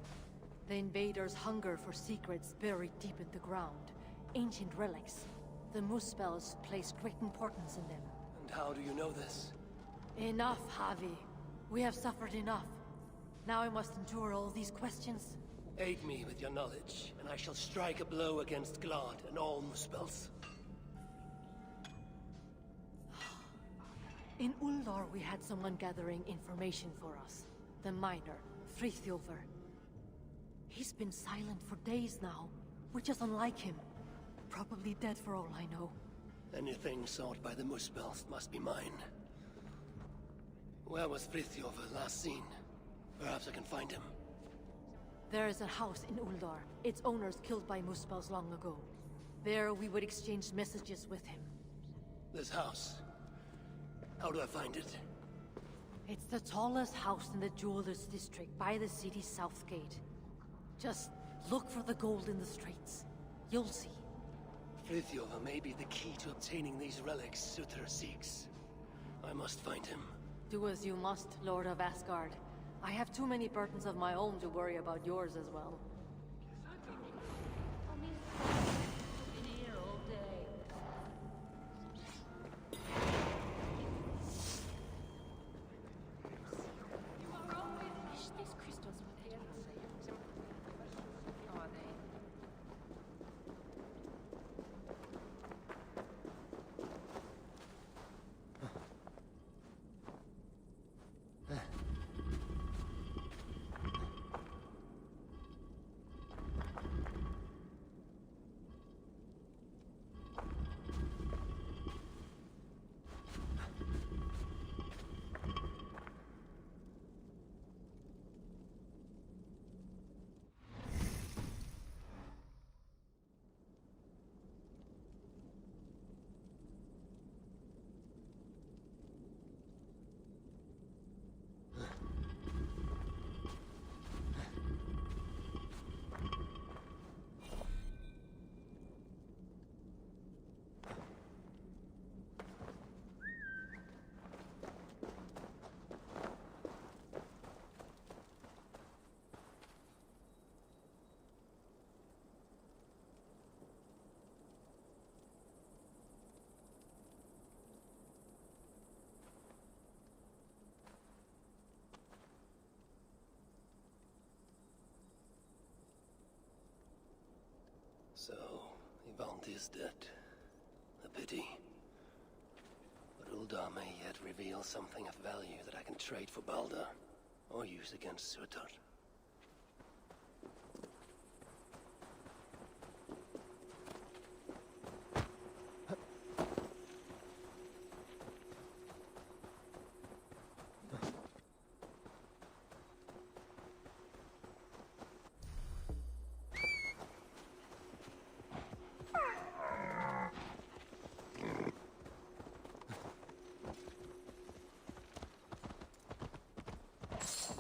The invaders hunger for secrets buried deep in the ground. Ancient relics. The Muspels place great importance in them. And how do you know this? Enough, Javi. We have suffered enough. Now I must endure all these questions. Aid me with your knowledge, and I shall strike a blow against Glod and all Muspels. In Uldar we had someone gathering information for us. The miner, Frithjofer. He's been silent for days now, which is unlike him. Probably dead for all I know. Anything sought by the Muspels must be mine. Where was Frithjofer last seen? Perhaps I can find him. There is a house in Uldar. Its owners killed by Muspels long ago. There we would exchange messages with him. This house. How do I find it? It's the tallest house in the Jewelers District, by the city's south gate. Just look for the gold in the streets. You'll see. Frithjofer may be the key to obtaining these relics Surtur seeks. I must find him. Do as you must, Lord of Asgard. I have too many burdens of my own to worry about yours as well. is dead. A pity. But Uldar may yet reveal something of value that I can trade for Balder, or use against Surtur.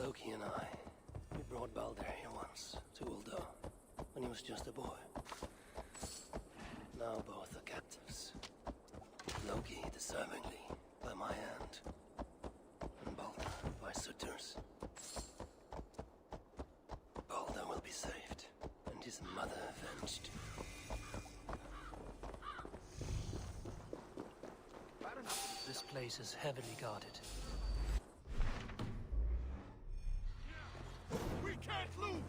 Loki and I, we brought Balder here once, to Uldar, when he was just a boy. Now both are captives. Loki deservingly, by my hand, and Balder by Surtur's. Balder will be saved, and his mother avenged. This place is heavily guarded. We can't lose!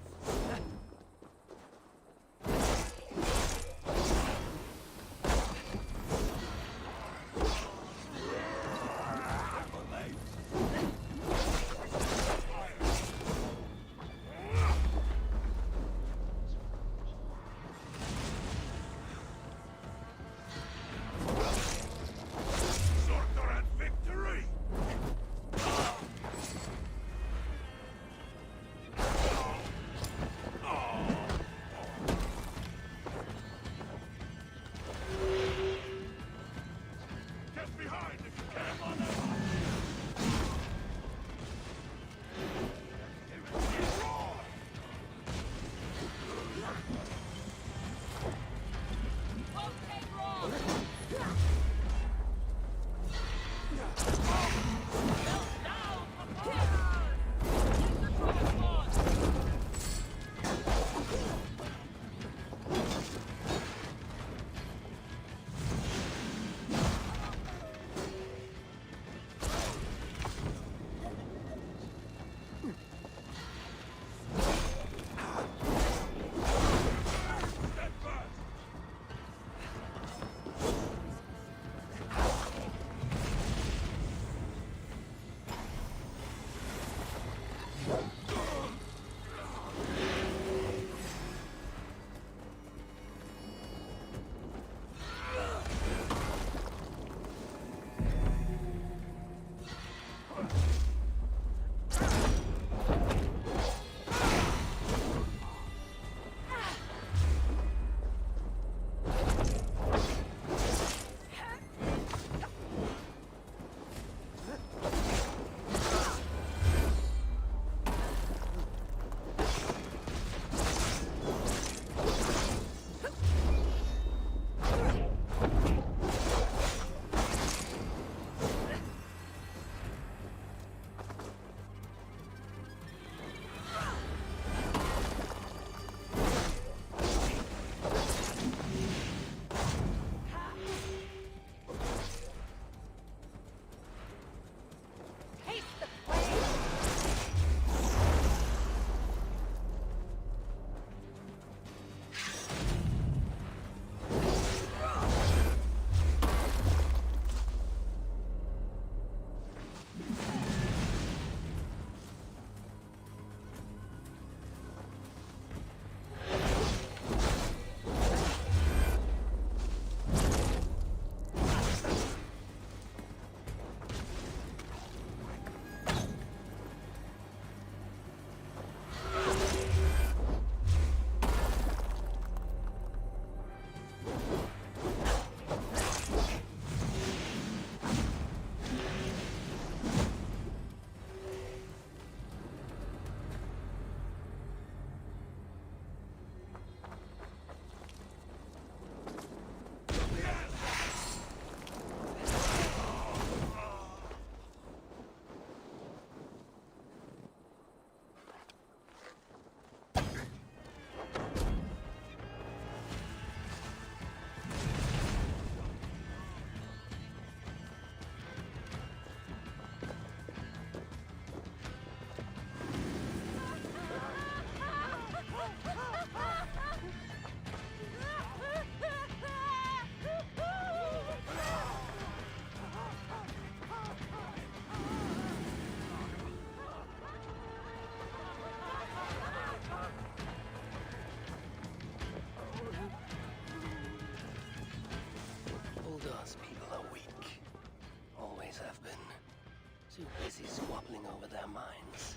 their minds.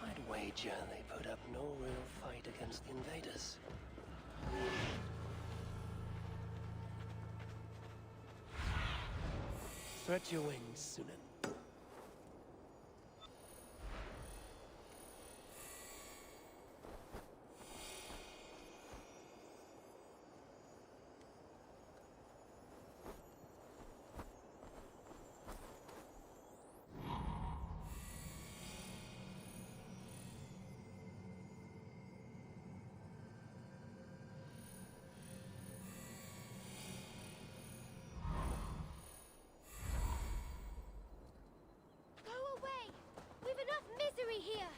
I'd wager they put up no real fight against the invaders. Stretch your wings, Sunan. Here.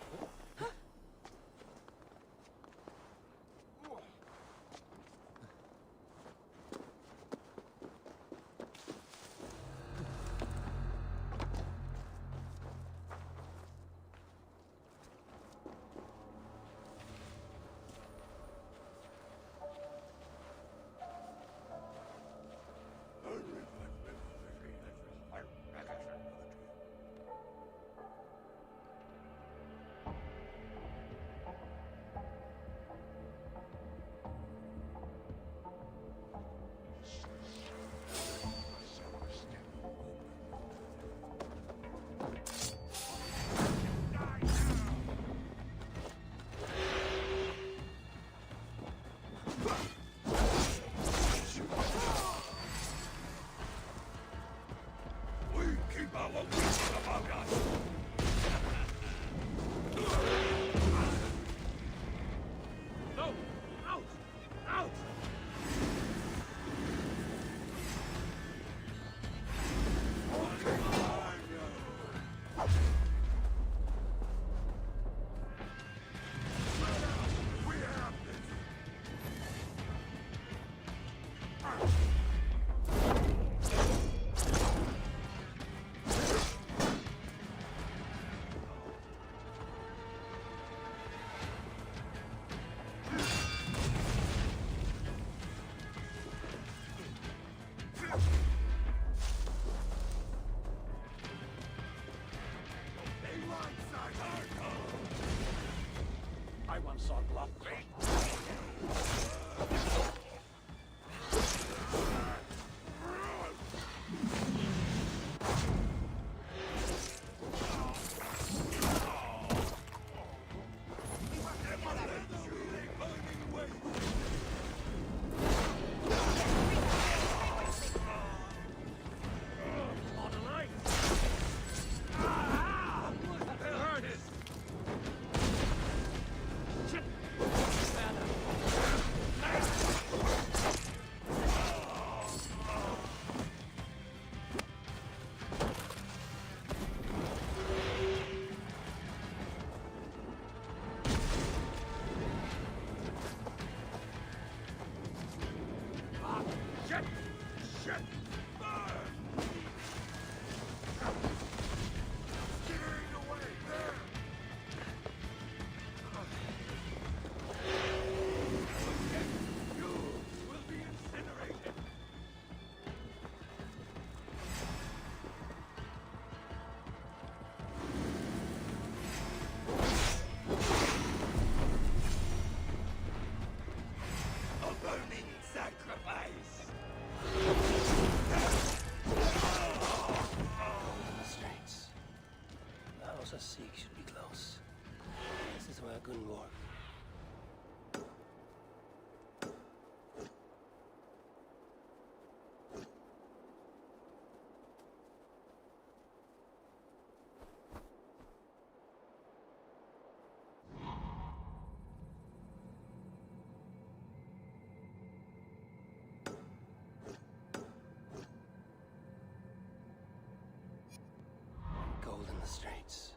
The streets.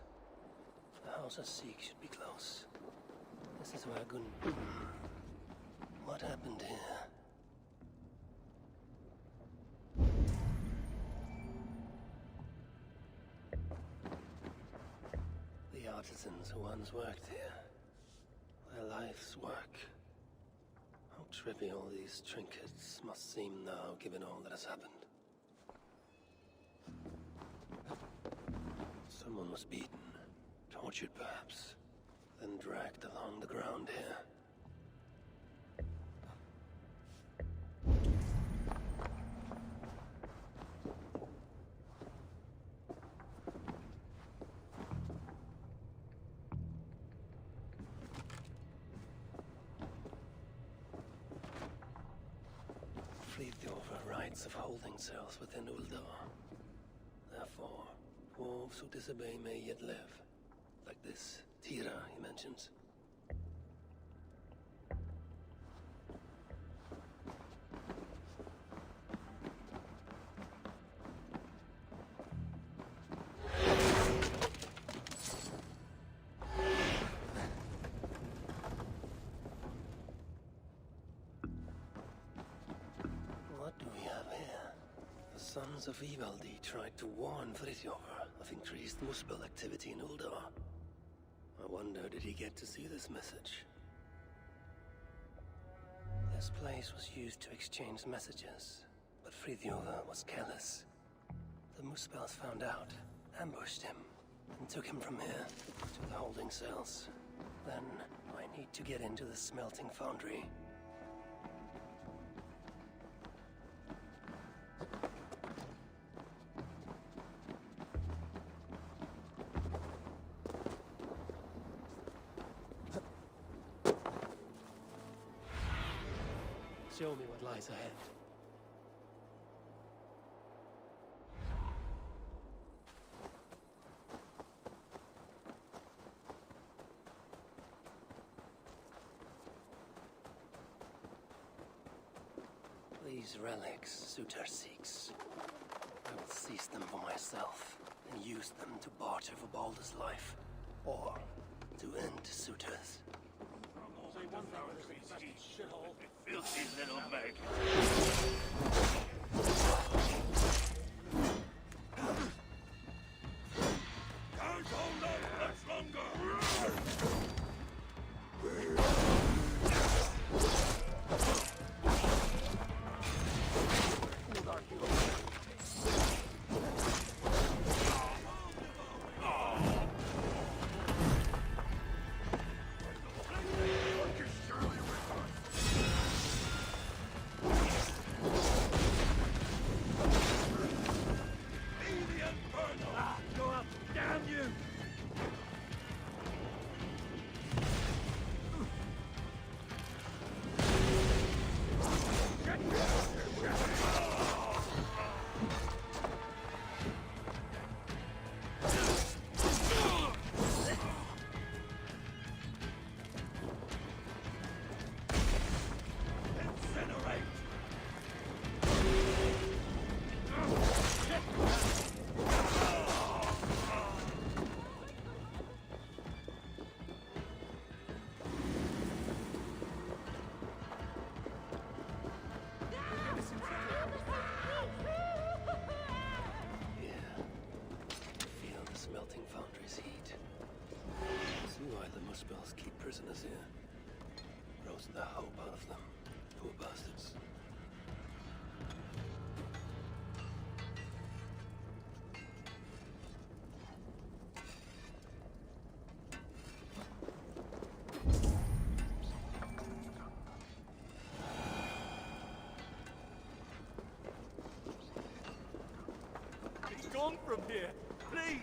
The house of Seek should be close. This is where Gun... What happened here? The artisans who once worked here. Their life's work. How trivial these trinkets must seem now, given all that has happened. Someone was beaten. Tortured, perhaps. Then dragged along the ground here. Frigg rights of holding cells within Uldar. Therefore, dwarves who disobey may yet live. Like this Tira he mentions. What do we have here? The Sons of Ivaldi tried to warn Frithjof of increased Muspel activity in Uldar. I wonder, did he get to see this message? This place was used to exchange messages, but Frithjof was careless. The Muspels found out, ambushed him, and took him from here to the holding cells. Then I need to get into the smelting foundry. Show me what lies ahead. These relics Suter seeks. I will seize them for myself and use them to barter for Baldur's life, or to end Suter's. Filthy little maggot. Can't hold on much longer. Muspels keep prisoners here. Roast the hope out of them. Poor bastards. Be gone from here, please!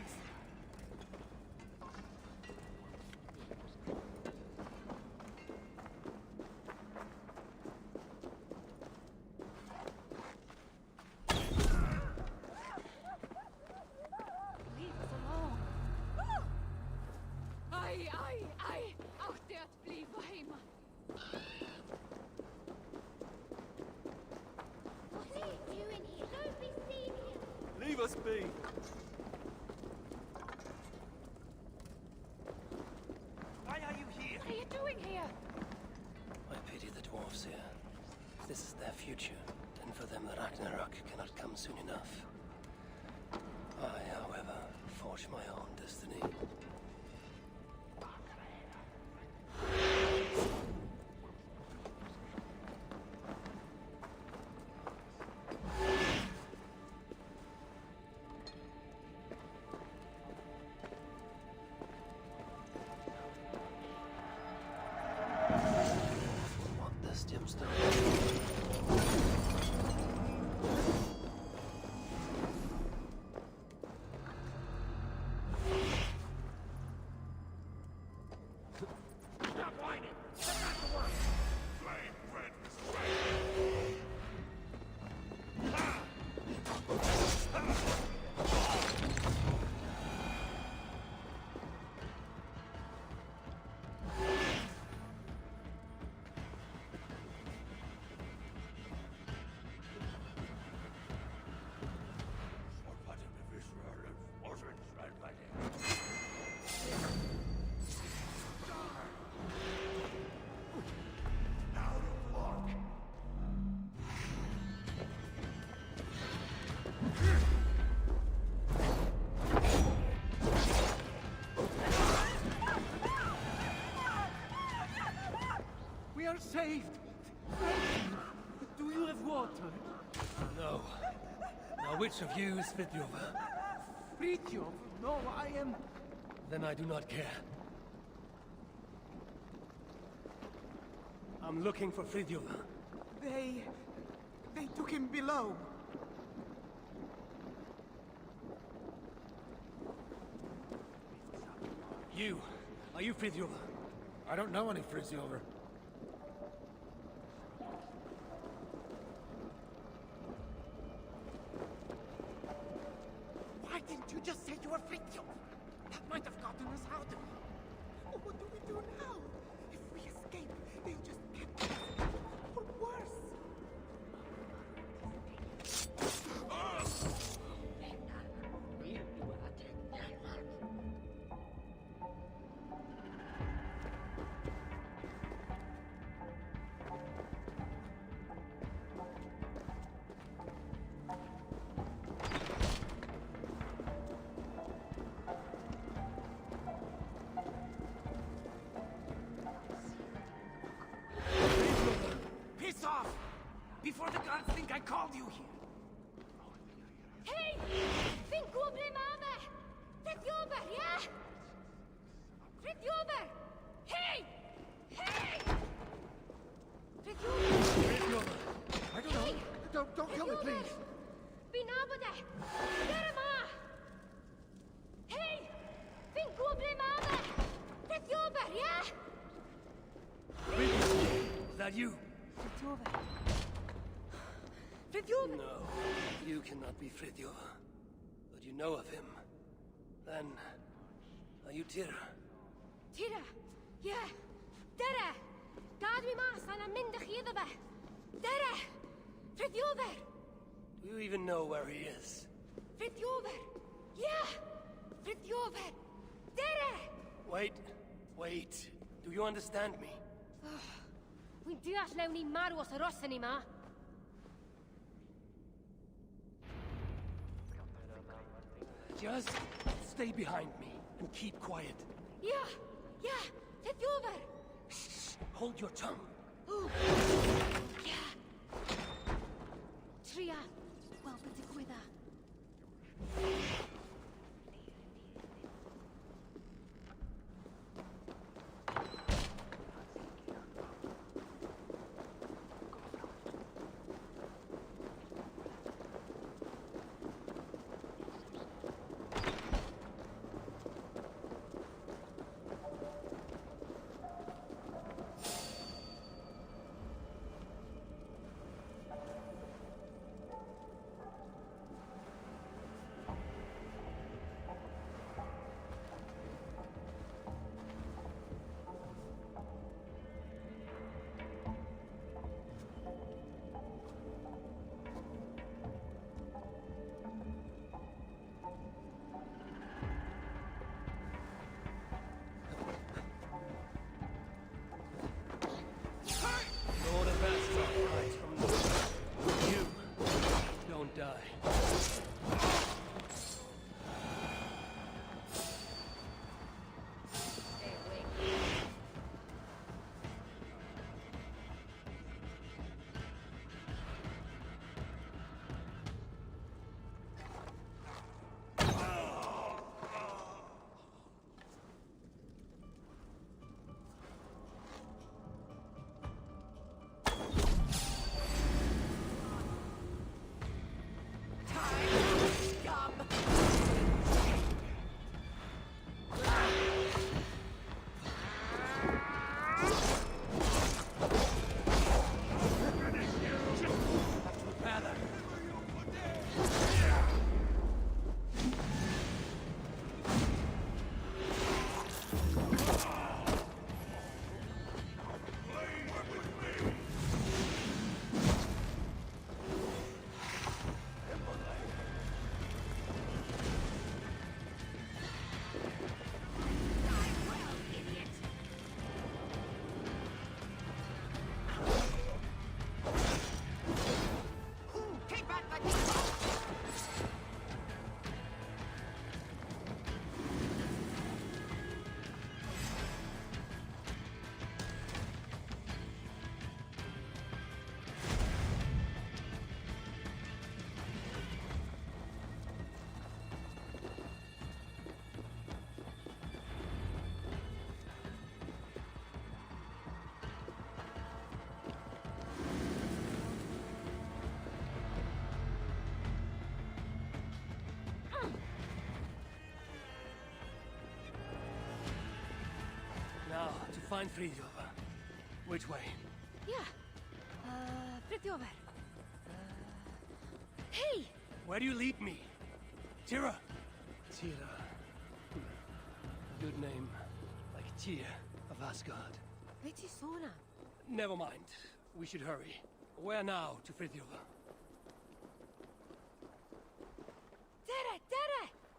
Leave us be! Why are you here? What are you doing here? I pity the dwarves here. This is their future, and for them the Ragnarok cannot come soon enough. I, however, forge my own destiny. whining. Get back to work. Flame bread this way. We are saved. Do you have water? No. Now which of you is Fridtjof? Fridtjof? No, I am... Then I do not care. I'm looking for Fridtjof. They took him below. Are you Fridtjof? I don't know any Fridtjof. Why didn't you just say you were Fridtjof? That might have gotten us out of here. Oh, what do we do now? If we escape, they'll just get us. Or worse. Piss off! Before the gods think I called you here. Hey! Finn goblin mame! Fridtjof, ja? Fridtjof! Hey! Hey! Fridtjof! I don't know. Don't kill me, please. Vi nabode! Dere ma! Hey! Finn goblin mame! Fridtjof, ja? Is that you? Fridtjof! No, you cannot be Fridtjof. But you know of him. Then, are you Tira? Tira! Ja! Dere! Gad vi mas an a minda chidaba! Dere! Fridtjof! Do you even know where he is? Fridtjof! Ja! Fridtjof! Dere! Wait. Do you understand me? We do not know ni maru os rossani ma. Just stay behind me and keep quiet. Ja! Fridtjof! Shh, hold your tongue. Ja! Tria! Wel bydde gwydda. Now, to find Fridjova. Which way? Yeah. Fritjover. Hey! Where do you lead me? Tira! Tira. Good name. Like Tyr of Asgard. Viti Sona. Never mind. We should hurry. Where now to Fridjova? Tere!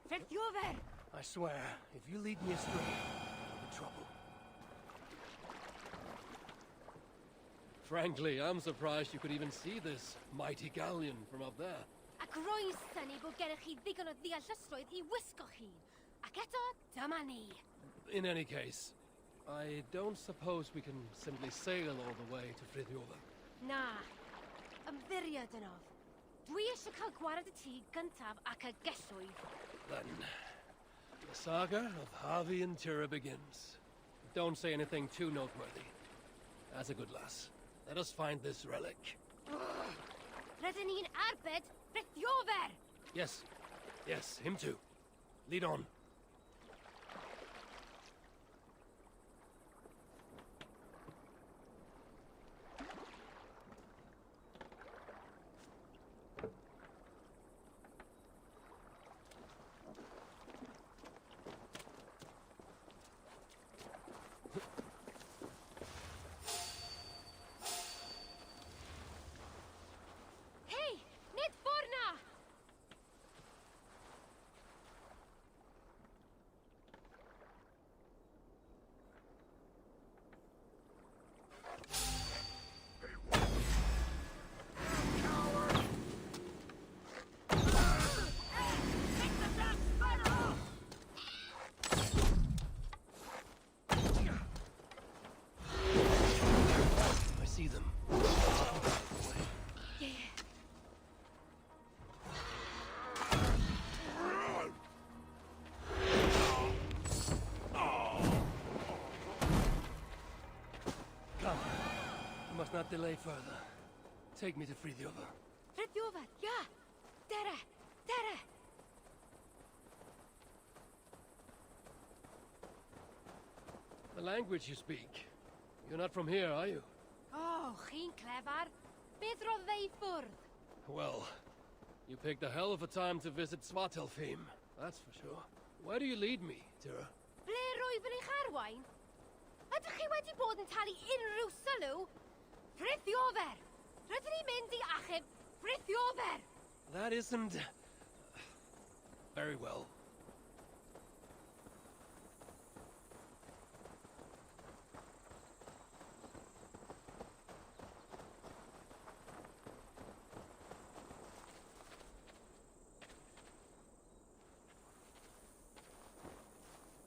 Fritjover! I swear, if you lead me astray, I'm in trouble. Frankly, I'm surprised you could even see this mighty galleon from up there. Ac roesan ni bod gennych chi ddigon o ddeallusrwydd I wisgo chi. Ac eto, dyma ni. In any case, I don't suppose we can simply sail all the way to Fridjova. Na. Ymddiried yn of. Dwi eisiau cael gwared y tŷ gyntaf ac y gelwydd. Then, the saga of Javi and Tira begins. Don't say anything too noteworthy. As a good lass. Let us find this relic. Rydyn ni'n arbed Fritjover! Yes, him too. Lead on. Hey! Nid forna! I see them. Come. We must not delay further. Take me to Fridjova. Fritjover, ja! Tere! The language you speak. You're not from here, are you? Oh, chi'n clever. Beth roedd ei ffwrdd? Well, you picked a hell of a time to visit Svartalfheim. That's for sure. Where do you lead me, Tira? Ble rwyf yn eich arwain? Ydych chi wedi bod yn talu unrhyw sylw? Fritjover! Rydyn ni'n mynd I achub Fritjover! That isn't... very well.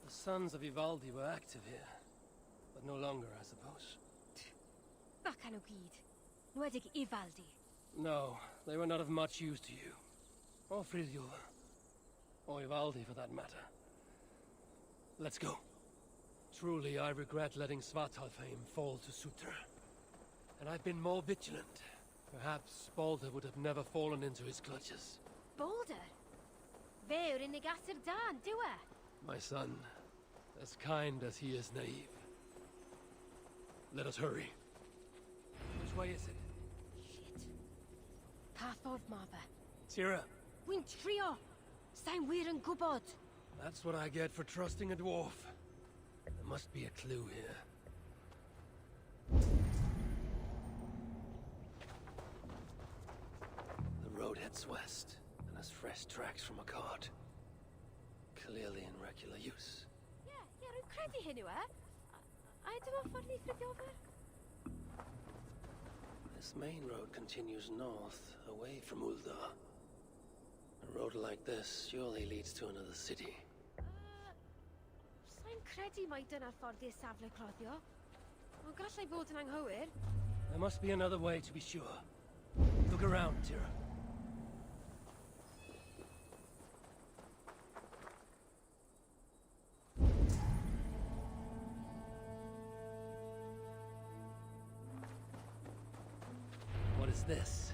The sons of Ivaldi were active here, but no longer, I suppose. Bacan o gyd. Nwedig Ivaldi. No, they were not of much use to you. Or Fridjova. Or Ivaldi, for that matter. Let's go. Truly, I regret letting Svartalfheim fall to Sutter. And I've been more vigilant. Perhaps Balder would have never fallen into his clutches. Balder? Fe yw'r unig asur da, yn dyw e? My son, as kind as he is naive. Let us hurry. Which way is it? Shit. Pa ffordd ma fe? Tira, Wy'n trio. Sa'n wir yn gwybod. that's what I get for trusting a dwarf. must be a clue here. The road heads west, and has fresh tracks from a cart. Clearly in regular use. Yeah, rwy'n credu hyn yw e. A dyma ffordd i ffryddio over? This main road continues north, away from Uldar. A road like this surely leads to another city. Sa'n credu mai dyna'r ffordd i'r safle cloddio. Ond gallai fod yn anghywir. There must be another way to be sure. Look around, Tira. What is this?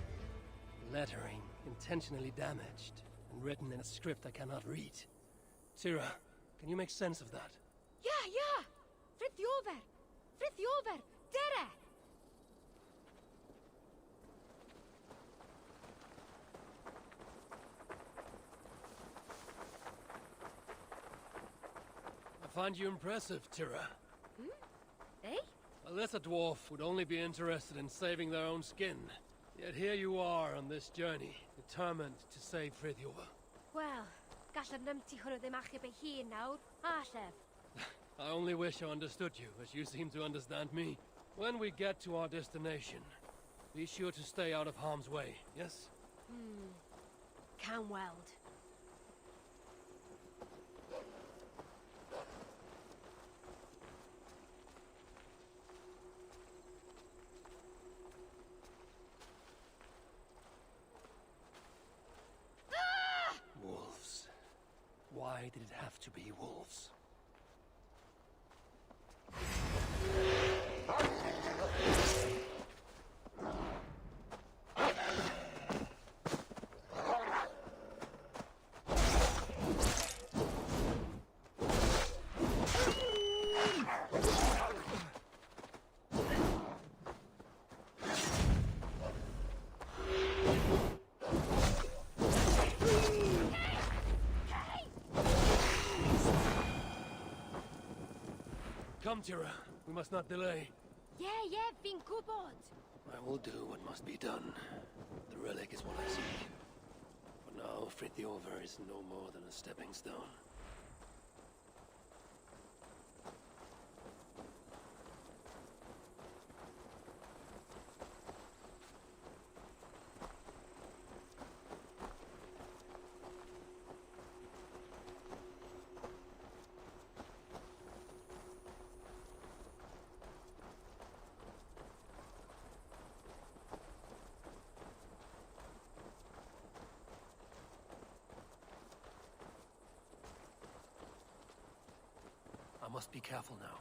Lettering, intentionally damaged, and written in a script I cannot read. Tira, can you make sense of that? Yeah! Frithiover! Dere! I find you impressive, Tira. Eh? A lesser dwarf would only be interested in saving their own skin. Yet here you are on this journey, determined to save Frithiover. Wel, gallai'r nymti hwnnw ddim achub ei hun nawr, a llef. I only wish I understood you, as you seem to understand me. When we get to our destination, be sure to stay out of harm's way, yes? Can weld. Wolves. Why did it have to be wolves? Come, Tira. We must not delay. Yeah, fi'n gwybod. I will do what must be done. The relic is what I seek. For now, Frithiover is no more than a stepping stone. I must be careful now.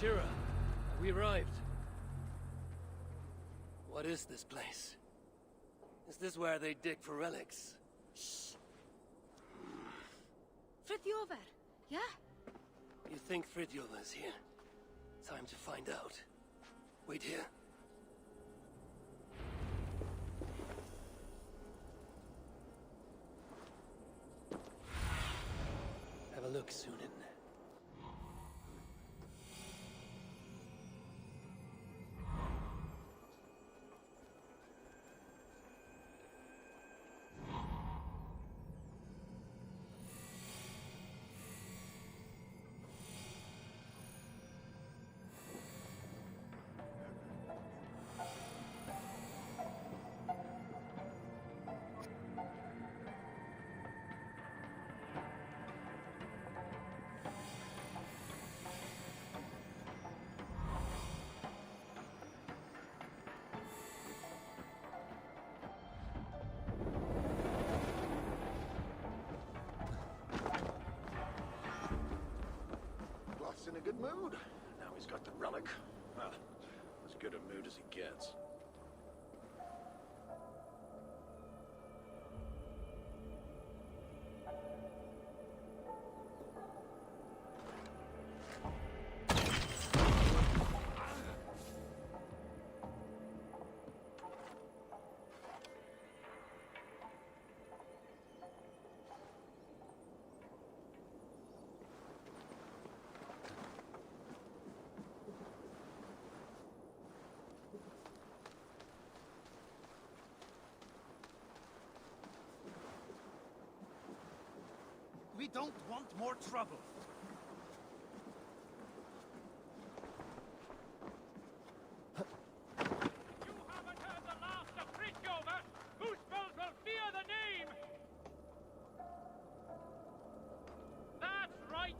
Tira, we arrived. What is this place? Is this where they dig for relics? Shh. Frithiover, yeah? You think Frithiover is here? Time to find out. Wait here. Have a look, Sunan. In a good mood. Now he's got the relic. Well, as good a mood as he gets. don't want more trouble. You haven't heard the last of Frigg, whose spells will fear the name! That's right!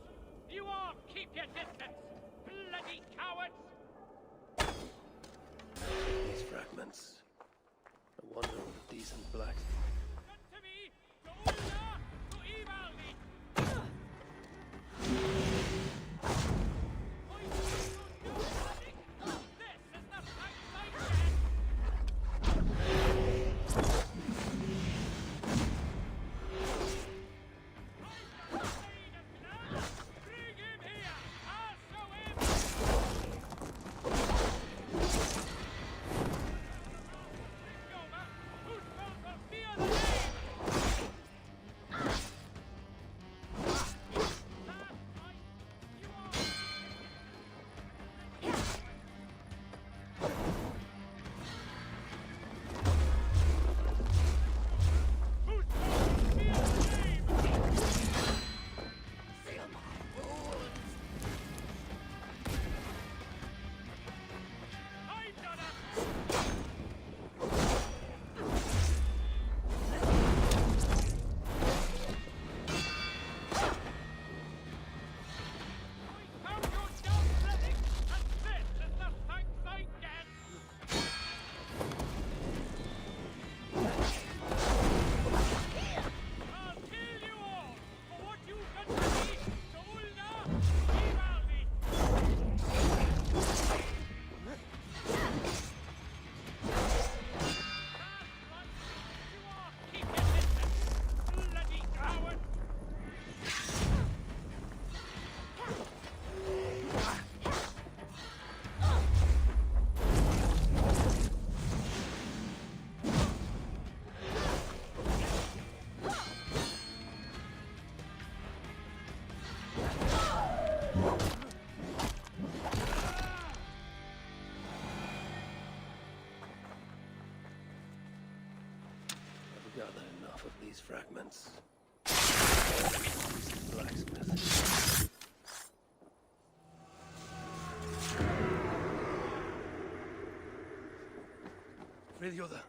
You all keep your distance! Bloody cowards! These fragments. I wonder what a decent blacksmith. To me, to Uldar, to Ivaldi! These fragments. Blacksmith. Fridiother.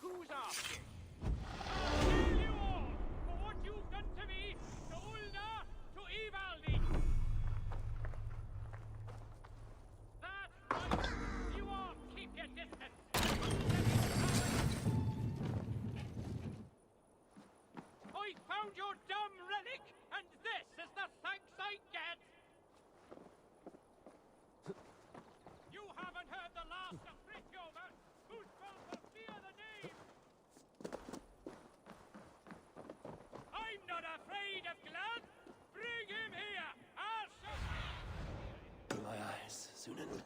Who's asking? I'll kill you all for what you've done to me, to Uldar, to Ivaldi! That's right! You all keep your distance! I found your dumb relic, and this is the thanks I get! You haven't heard the last of Friggover, whose spells will fear the name! I'm not afraid of Glad! Bring him here! I'll show My eyes, Sunan.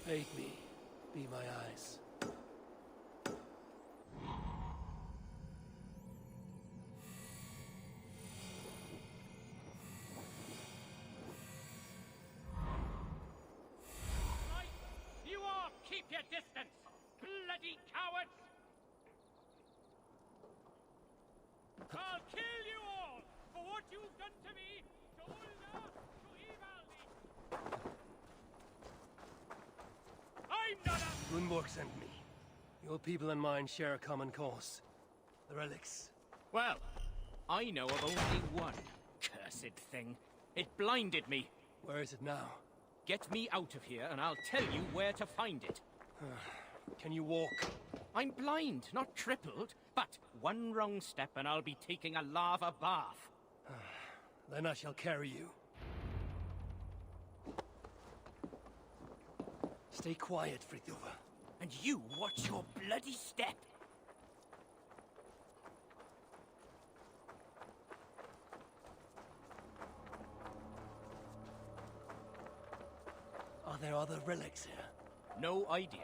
Aid me. Be my eyes. Right. You all keep your distance, bloody cowards! I'll kill you all for what you've done to me, to Uldar, to Gunborg sent me. Your people and mine share a common cause. The relics. Well, I know of only one cursed thing. It blinded me. Where is it now? Get me out of here and I'll tell you where to find it. Can you walk? I'm blind, not crippled, but one wrong step and I'll be taking a lava bath. Then I shall carry you. Stay quiet, Fritjofa. And you watch your bloody step. Are there other relics here? No idea.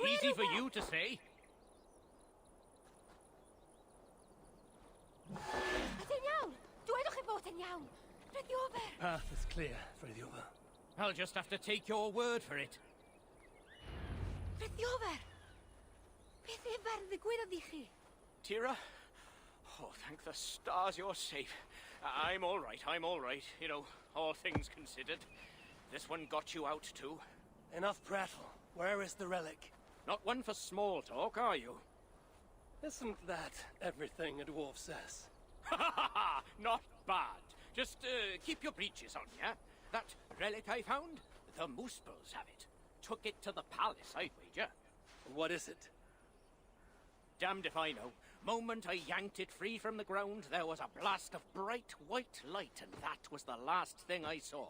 Easy for you to say. Path is clear, Fritjofa. I'll just have to take your word for it. Tira? Oh, thank the stars you're safe. I'm all right, I'm all right. You know, all things considered. This one got you out too. Enough prattle. Where is the relic? Not one for small talk, are you? Isn't that everything a dwarf says? Ha ha ha! Not bad. Just keep your breeches on, yeah? That relic I found? The Moospels have it. Took it to the palace, I'd wager. What is it? Damned if I know. Moment I yanked it free from the ground, there was a blast of bright white light, and that was the last thing I saw.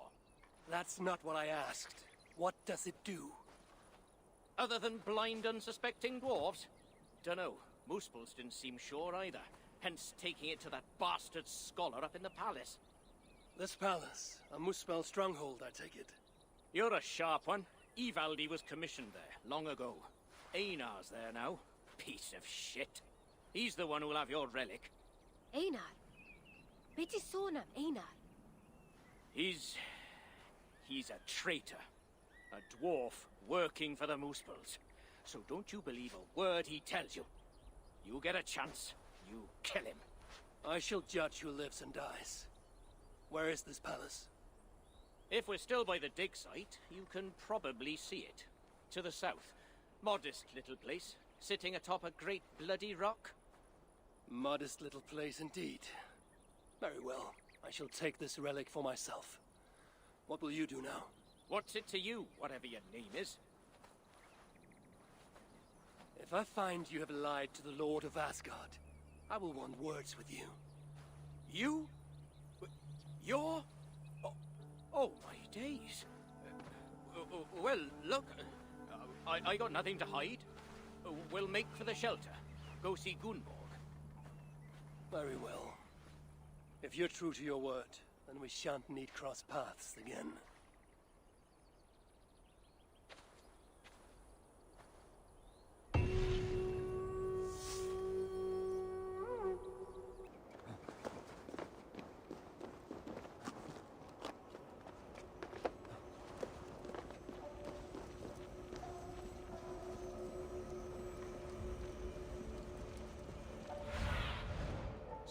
That's not what I asked. What does it do? Other than blind, unsuspecting dwarves? Dunno. Moospels didn't seem sure either. Hence taking it to that bastard scholar up in the palace. This palace, a Moospel stronghold, I take it. You're a sharp one. Ivaldi was commissioned there, long ago. Einar's there now. Piece of shit. He's the one who'll have your relic. Einar? Beti sonam, Einar. He's a traitor. A dwarf working for the Moospels. So don't you believe a word he tells you. You get a chance, you kill him. I shall judge who lives and dies. Where is this palace? If we're still by the dig site, you can probably see it. To the south. Modest little place, sitting atop a great bloody rock. Modest little place indeed. Very well. I shall take this relic for myself. What will you do now? What's it to you, whatever your name is? If I find you have lied to the Lord of Asgard, I will want words with you. You? You're? Oh my days. Well, look, I got nothing to hide. We'll make for the shelter. Go see Gunborg. Very well. If you're true to your word, then we shan't need cross paths again.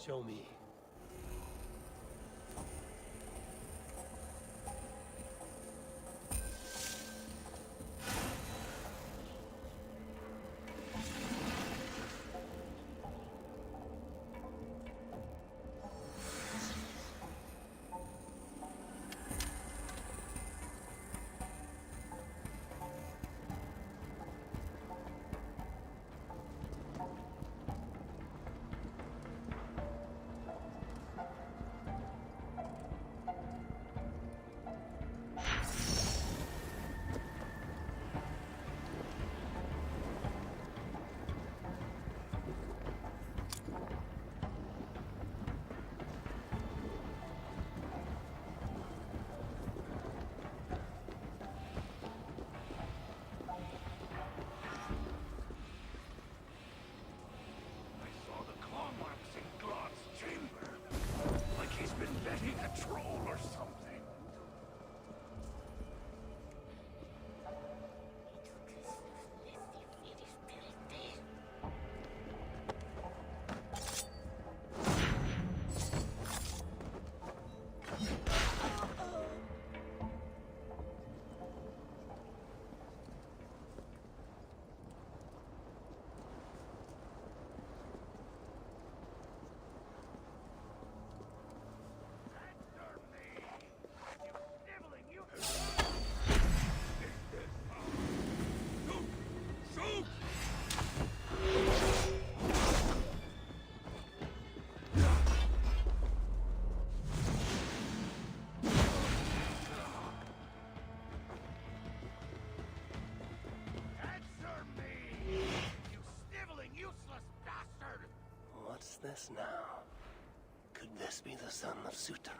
Show me. us now. Could this be the son of Sutra?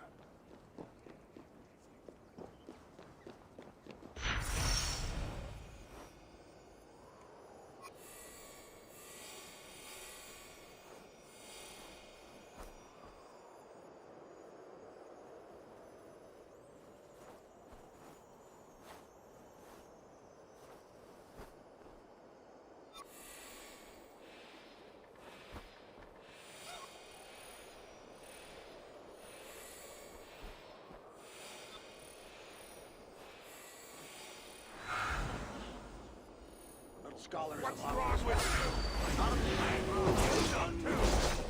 Scholars. What's wrong with you? Not a done too.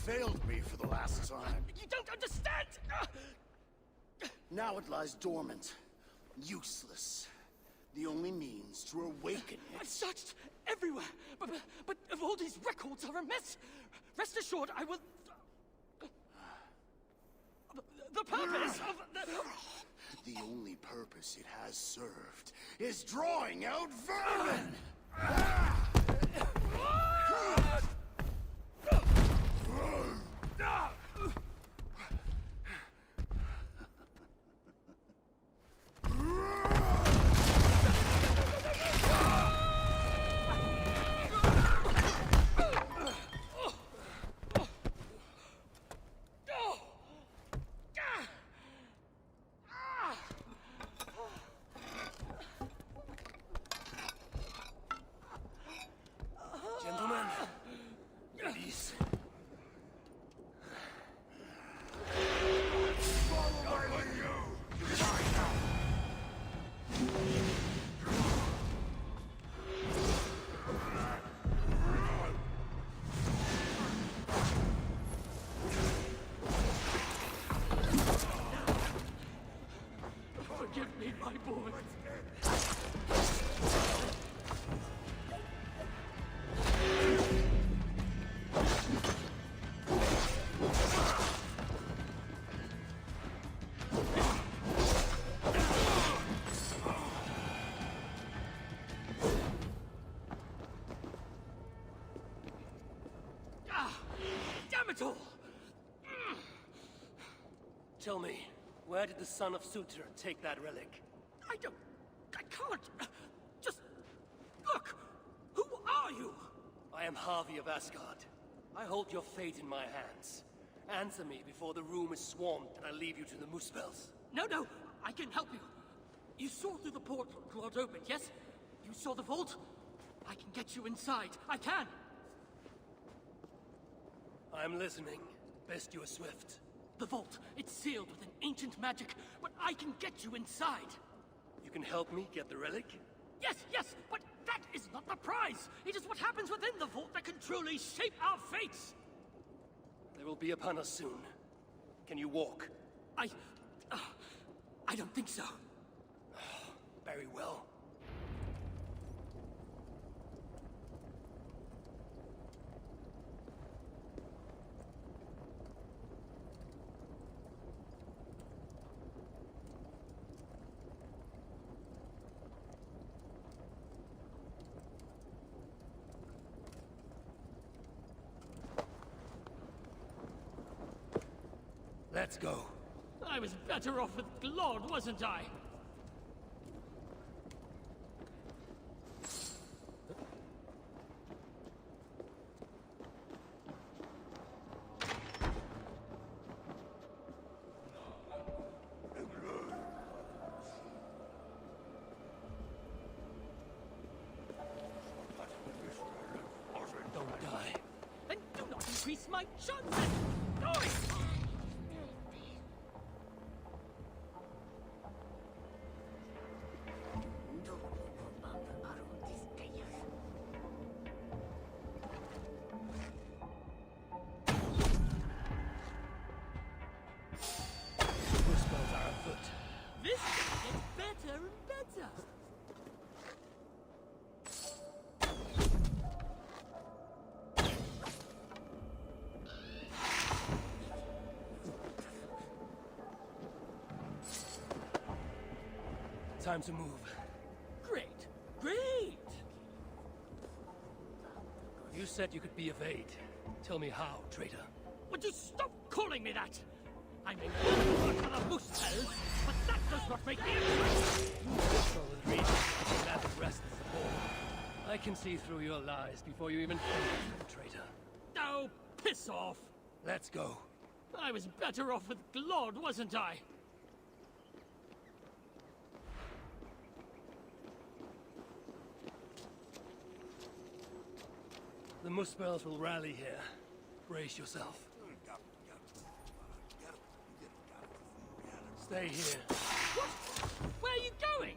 Failed me for the last time. You don't understand! Now it lies dormant. Useless. The only means to awaken it. I've searched everywhere, but all these records are a mess. Rest assured, I will... The purpose of the... The only purpose it has served is drawing out vermin! Gentlemen, please. Forgive me, my boy. Damn it all! Tell me, where did the son of Sutra take that relic? I can't. I am Javi of Asgard. I hold your fate in my hands. Answer me before the room is swarmed and I leave you to the Muspels. No, no, I can help you. You saw through the portal Claude opened, yes? You saw the vault? I can get you inside. I can! I'm listening. Best you are swift. The vault, it's sealed with an ancient magic, but I can get you inside. You can help me get the relic? Yes, yes, but that is not the prize. It is what happens within the vault that can truly shape our fates. They will be upon us soon. Can you walk? I don't think so. Very well. Let's go. I was better off with Claude, wasn't I? Don't die. And do not increase my chances! Die! This gets better and better. Time to move. Great, great. You said you could be of aid. Tell me how, traitor. Would you stop calling me that? I may work for the Muspels, but that does not make me a traitor. Solid reason. That rest is the ball. I can see through your lies before you even think, traitor. Oh, piss off. Let's go. I was better off with Claude, wasn't I? The Muspels will rally here. Brace yourself. Stay here. What? Where are you going?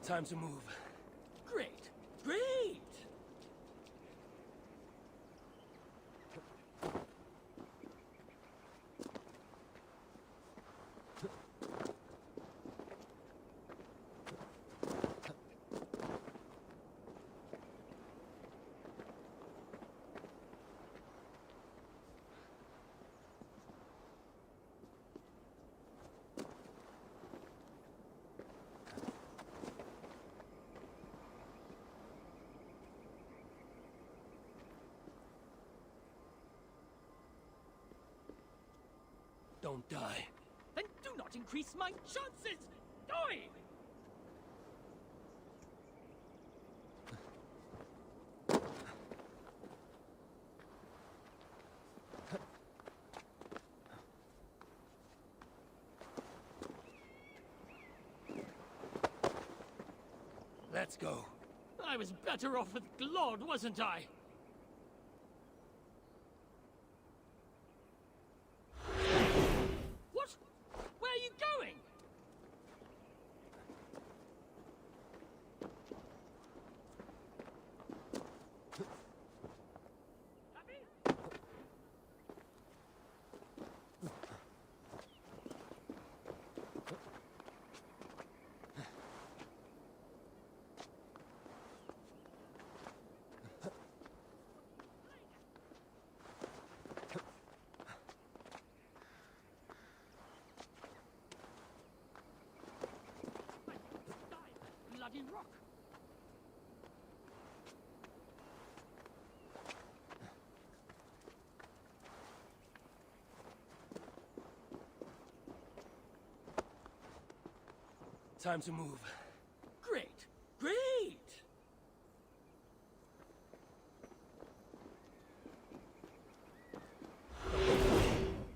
Time to move. Great, great. Don't die. Then do not increase my chances! Die! Let's go. I was better off with Claude, wasn't I? What? Where are you going? Time to move. Great! Great!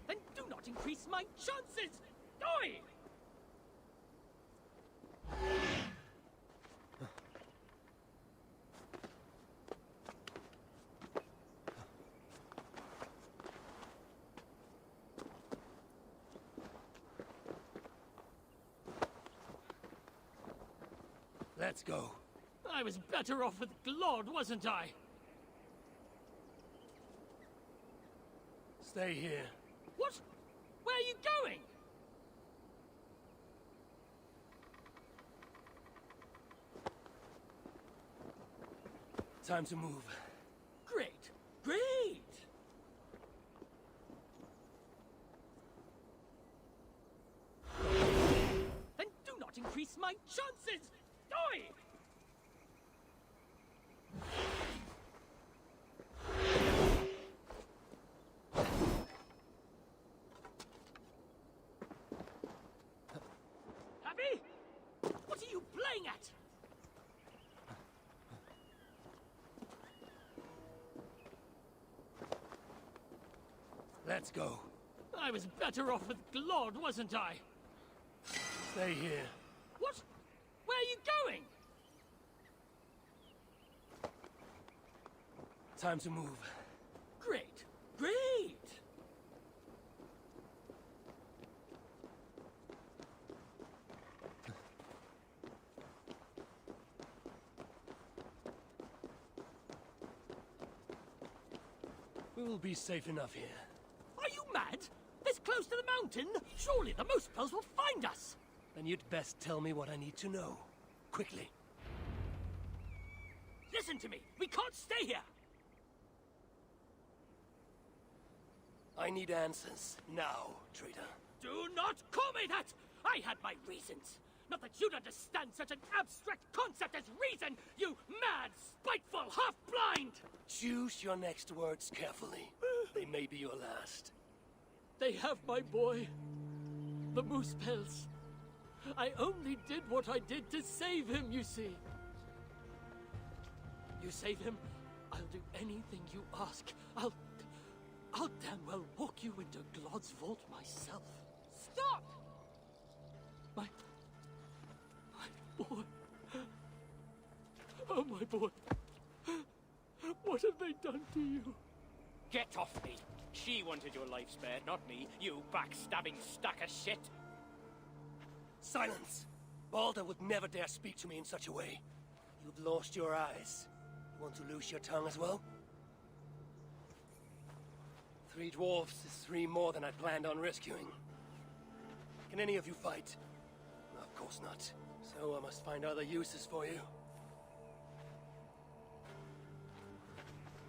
And do not increase my chances! Die! Let's go. I was better off with Glod, wasn't I? Stay here. What? Where are you going? Time to move. Great! Great! And do not increase my chances! Die! Happy? What are you playing at? Let's go. I was better off with Glod, wasn't I? Stay here. What? Where are you going? Time to move. Great! Great! We will be safe enough here. Are you mad? This close to the mountain? Surely the Muspels will find us! Then you'd best tell me what I need to know. Quickly. Listen to me! We can't stay here! I need answers. Now, traitor. Do not call me that! I had my reasons! Not that you'd understand such an abstract concept as reason, you mad, spiteful, half-blind! Choose your next words carefully. They may be your last. They have my boy. The Muspels. I only did what I did to save him, you see. You save him, I'll do anything you ask. I'll damn well walk you into Glod's vault myself. Stop! My boy. Oh, my boy. What have they done to you? Get off me. She wanted your life spared, not me. You backstabbing stack of shit. Silence! Balder would never dare speak to me in such a way. You've lost your eyes. You want to lose your tongue as well? 3 dwarves is 3 more than I planned on rescuing. Can any of you fight? No, of course not. So I must find other uses for you.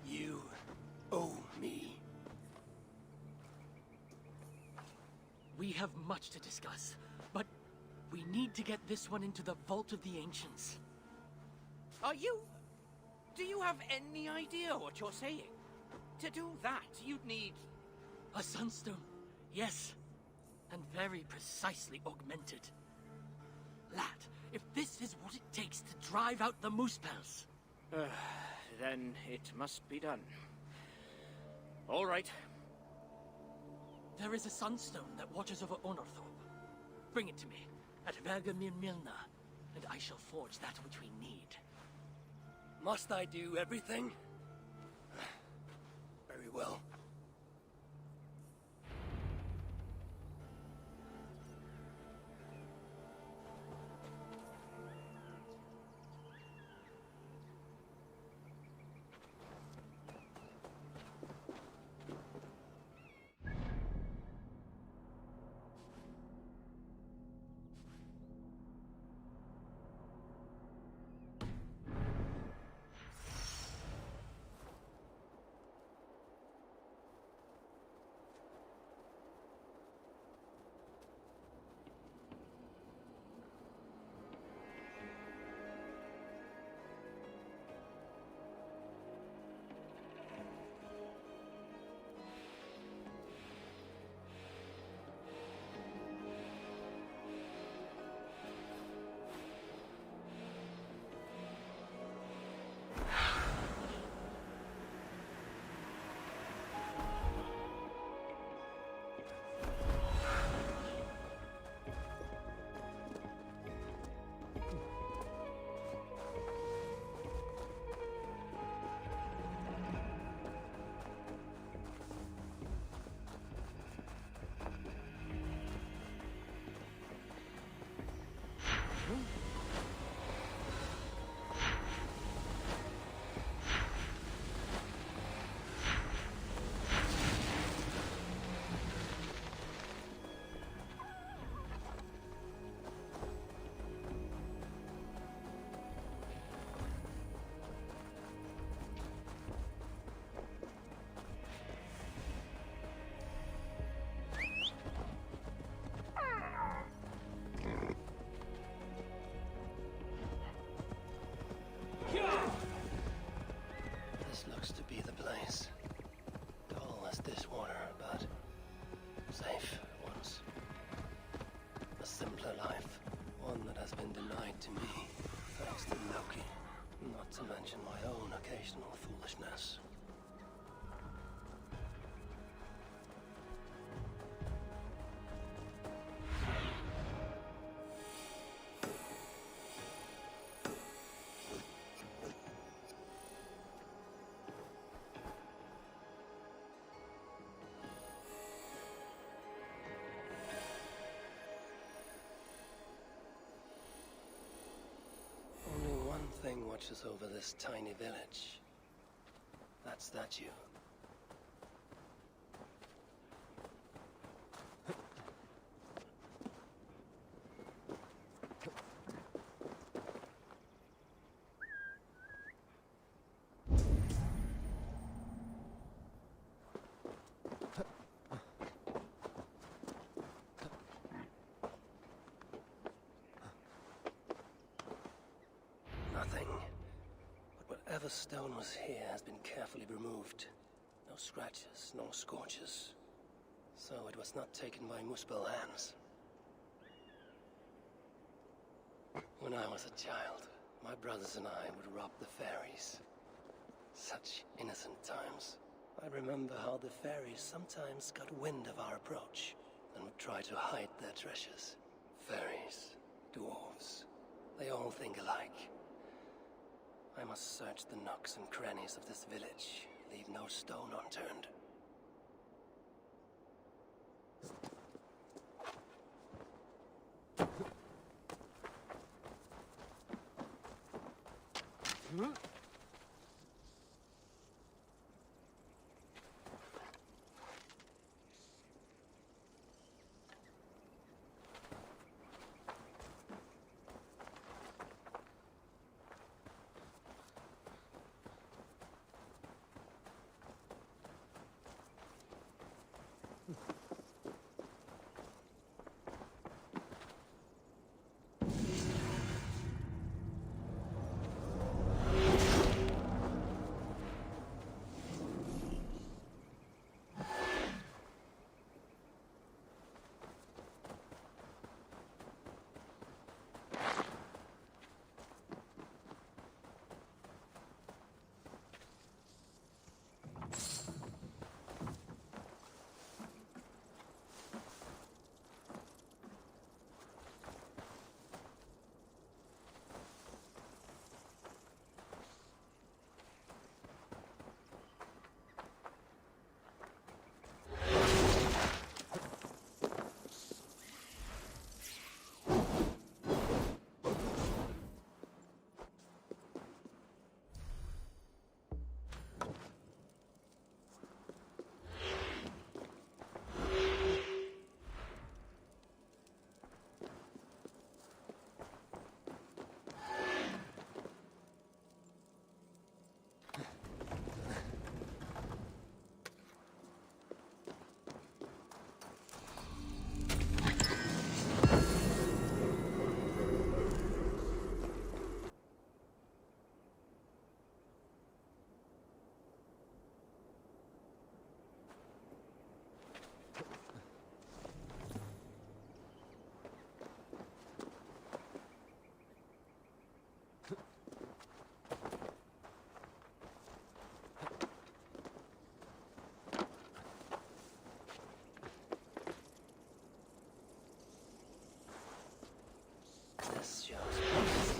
You owe me. We have much to discuss, but we need to get this one into the Vault of the Ancients. Do you have any idea what you're saying? To do that, you'd need... A sunstone, yes. And very precisely augmented. Lad, if this is what it takes to drive out the Muspels... then it must be done. All right. There is a sunstone that watches over Onorthorpe. Bring it to me, at Vergamir Milna, and I shall forge that which we need. Must I do everything? Very well. just dishwater, but safe once. A simpler life, one that has been denied to me, thanks to Loki. Not to mention my own occasional foolishness. Thing watches over this tiny village. That statue. Nothing. But whatever stone was here has been carefully removed. No scratches, no scorches. So it was not taken by Muspel hands. When I was a child, my brothers and I would rob the fairies. Such innocent times. I remember how the fairies sometimes got wind of our approach and would try to hide their treasures. Fairies, dwarves, they all think alike. I must search the nooks and crannies of this village, leave no stone unturned. This shows promise.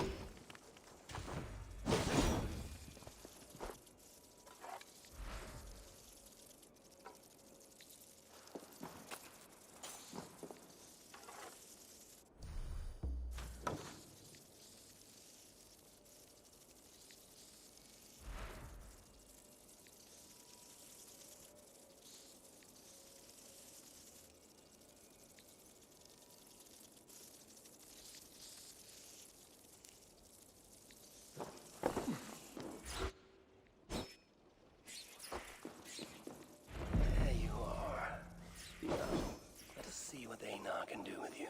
I can do with you.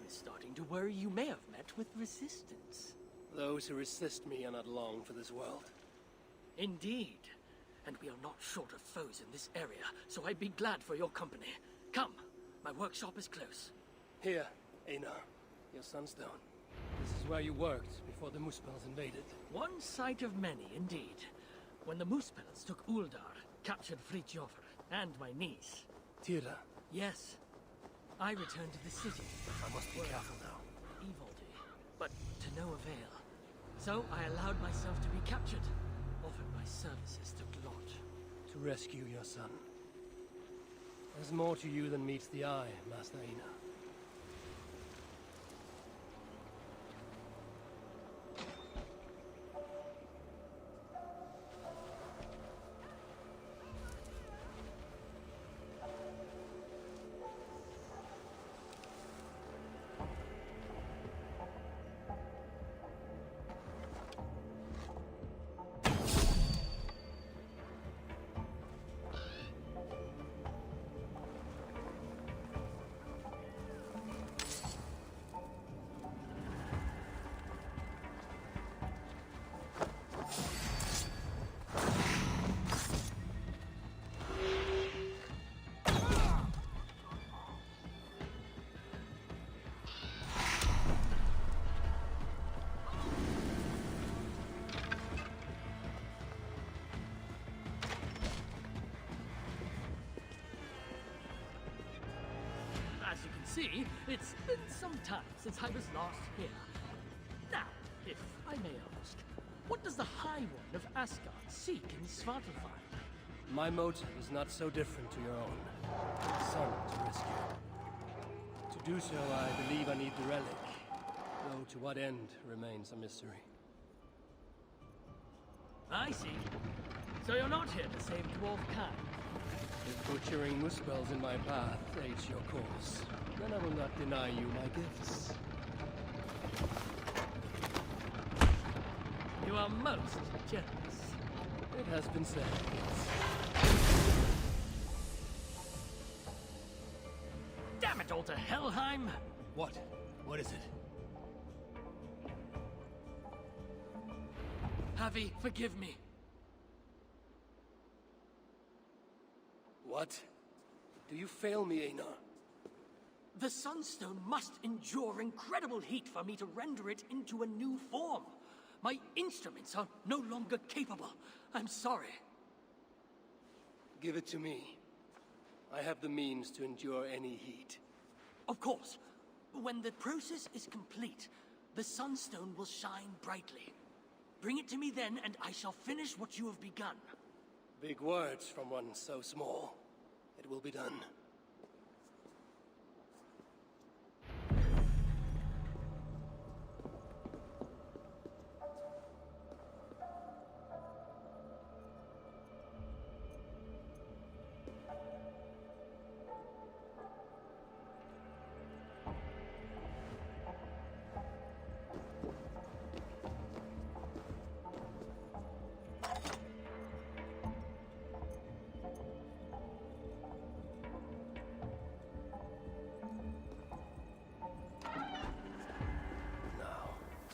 I'm starting to worry you may have met with resistance. Those who resist me are not long for this world. Indeed. And we are not short of foes in this area, so I'd be glad for your company. Come, my workshop is close. Here, Einar, your sunstone. This is where you worked before the Muspels invaded. One sight of many, indeed. When the Muspels took Uldar, captured Fridtjofr and my niece. Tira. Yes. I returned to the city. I must be careful now. Evildy, but to no avail. So I allowed myself to be captured. Offered my services to Glot. To rescue your son. There's more to you than meets the eye, Master Einar. See, it's been some time since I was last here. Now, if I may ask, what does the High One of Asgard seek in Svartalfheim? My motive is not so different to your own. A son to rescue. To do so, I believe I need the relic, though to what end remains a mystery. I see. So you're not here to save dwarf kind? If butchering Muspels in my path aids your cause, then I will not deny you my gifts. You are most generous. It has been said, yes. Damn it all to Helheim! What? What is it? Javi, forgive me. What? Do you fail me, Einar? The sunstone must endure incredible heat for me to render it into a new form. My instruments are no longer capable. I'm sorry. Give it to me. I have the means to endure any heat. Of course. When the process is complete, the sunstone will shine brightly. Bring it to me then, and I shall finish what you have begun. Big words from one so small. It will be done.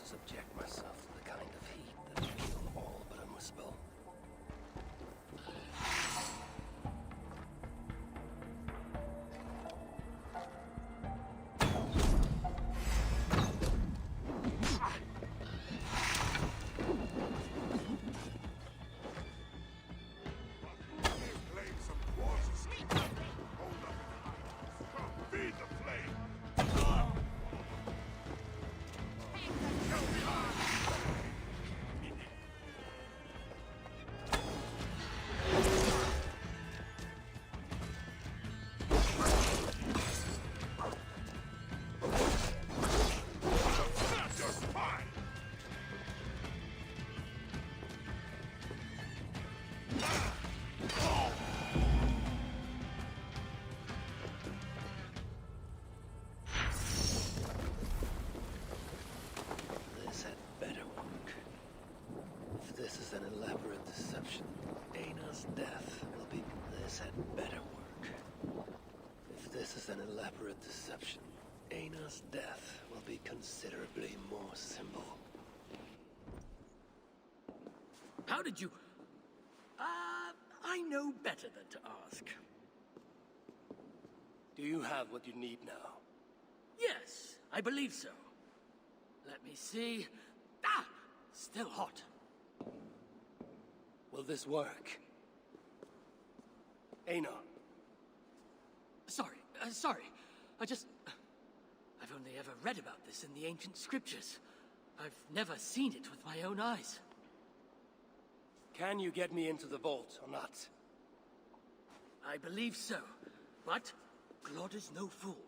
Subject myself to the kind of heat that will kill all but a Muspel. Deception. Aina's death will be considerably more simple. How did you... I know better than to ask. Do you have what you need now? Yes, I believe so. Let me see. Ah! Still hot. Will this work? Aina. Sorry. I've only ever read about this in the ancient scriptures. I've never seen it with my own eyes. Can you get me into the vault or not? I believe so, but Glod is no fool.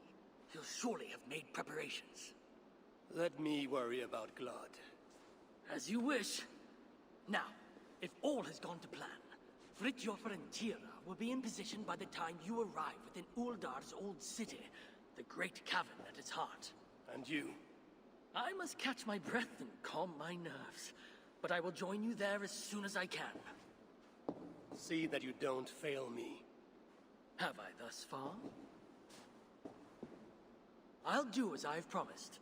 He'll surely have made preparations. Let me worry about Glod. As you wish. Now, if all has gone to plan, Fridtjofr and Tira will be in position by the time you arrive within Uldar's old city, the great cavern at its heart. And you? I must catch my breath and calm my nerves, but I will join you there as soon as I can. See that you don't fail me. Have I thus far? I'll do as I've promised.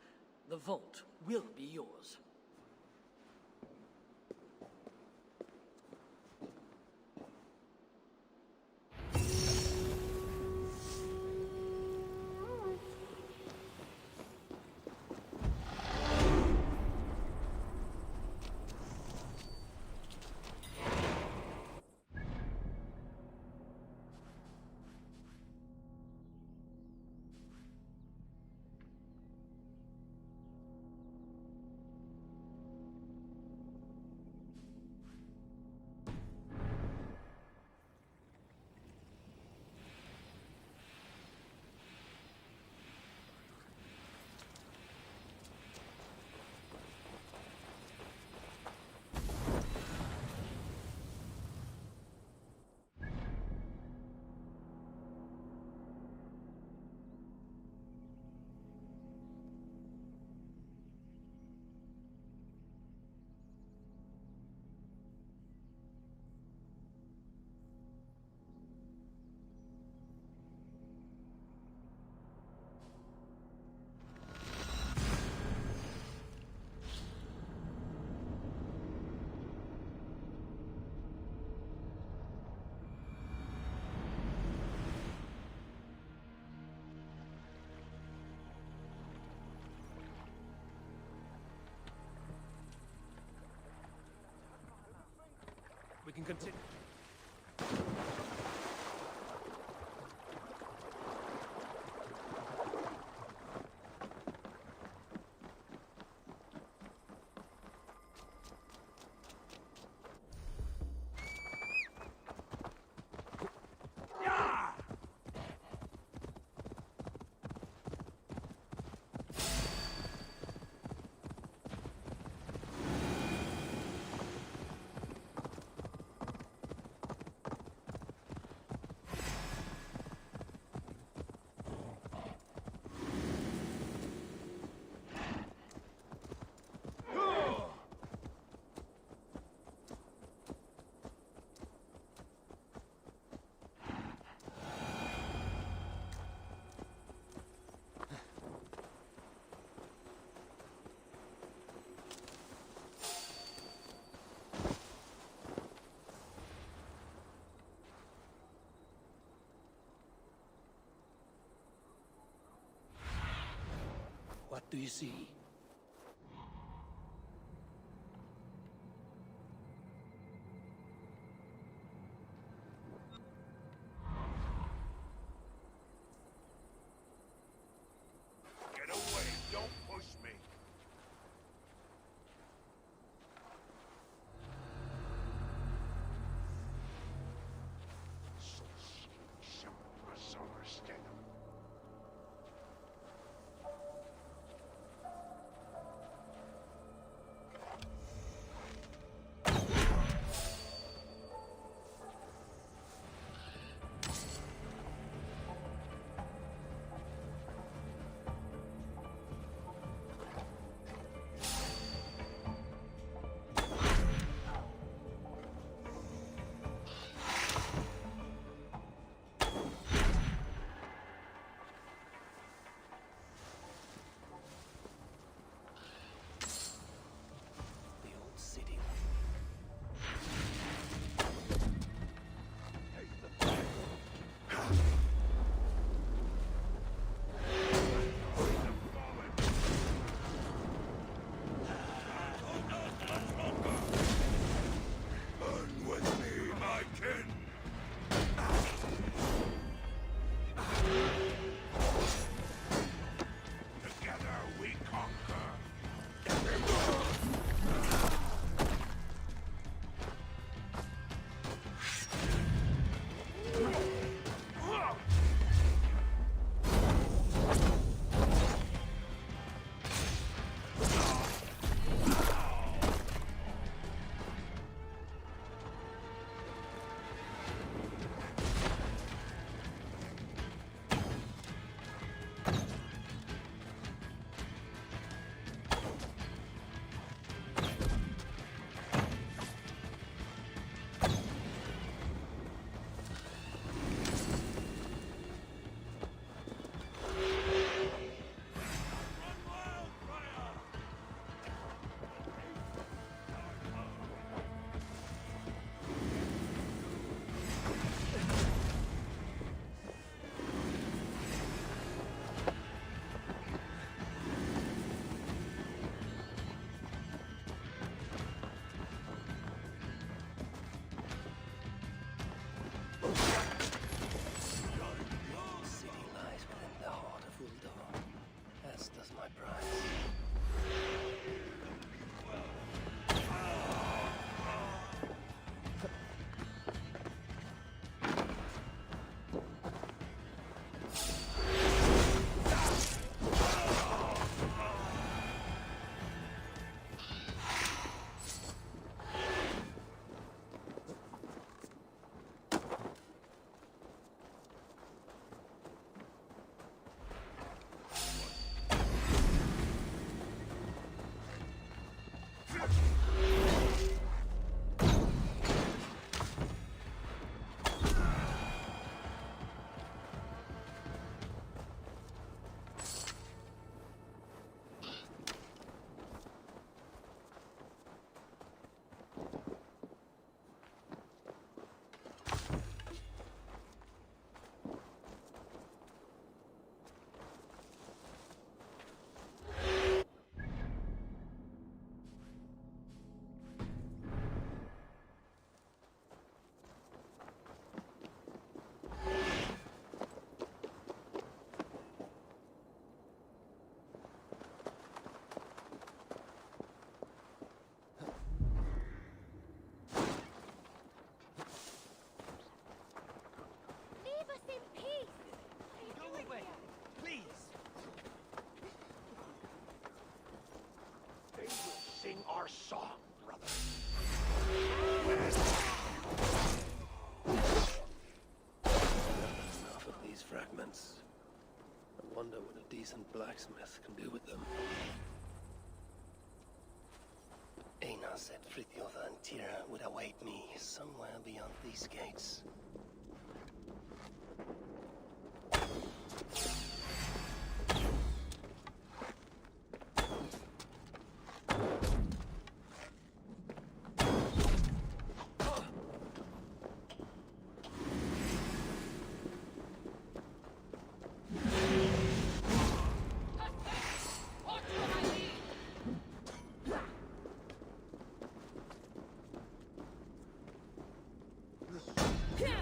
The vault will be yours. We can continue. What do you see? Get away! Don't push me! kin! Together we conquer! The city lies within the heart of Uldar, as does my prize. Leave us in peace! Go away, please! They will sing our song, brother. Enough of these fragments. I wonder what a decent blacksmith can do with them. Einar said Frithjof and Tira would await me somewhere beyond these gates. Yeah!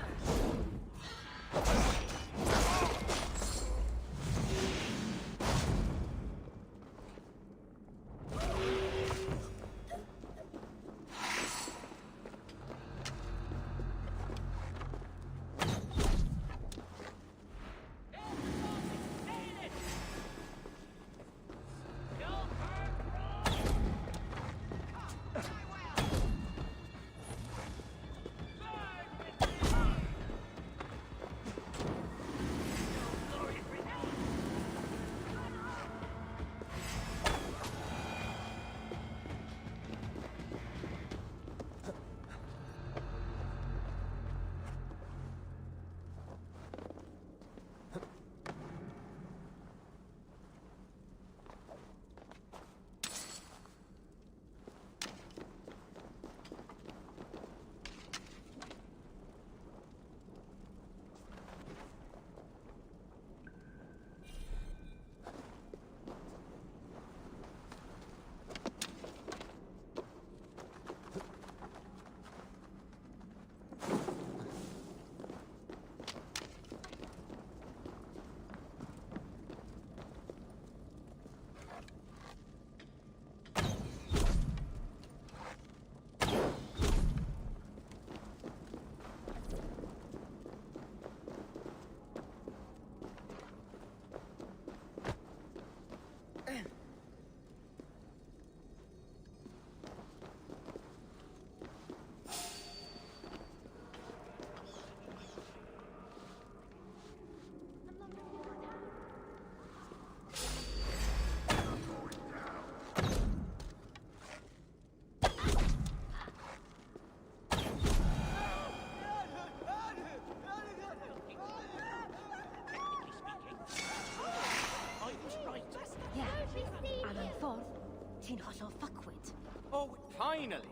Finally,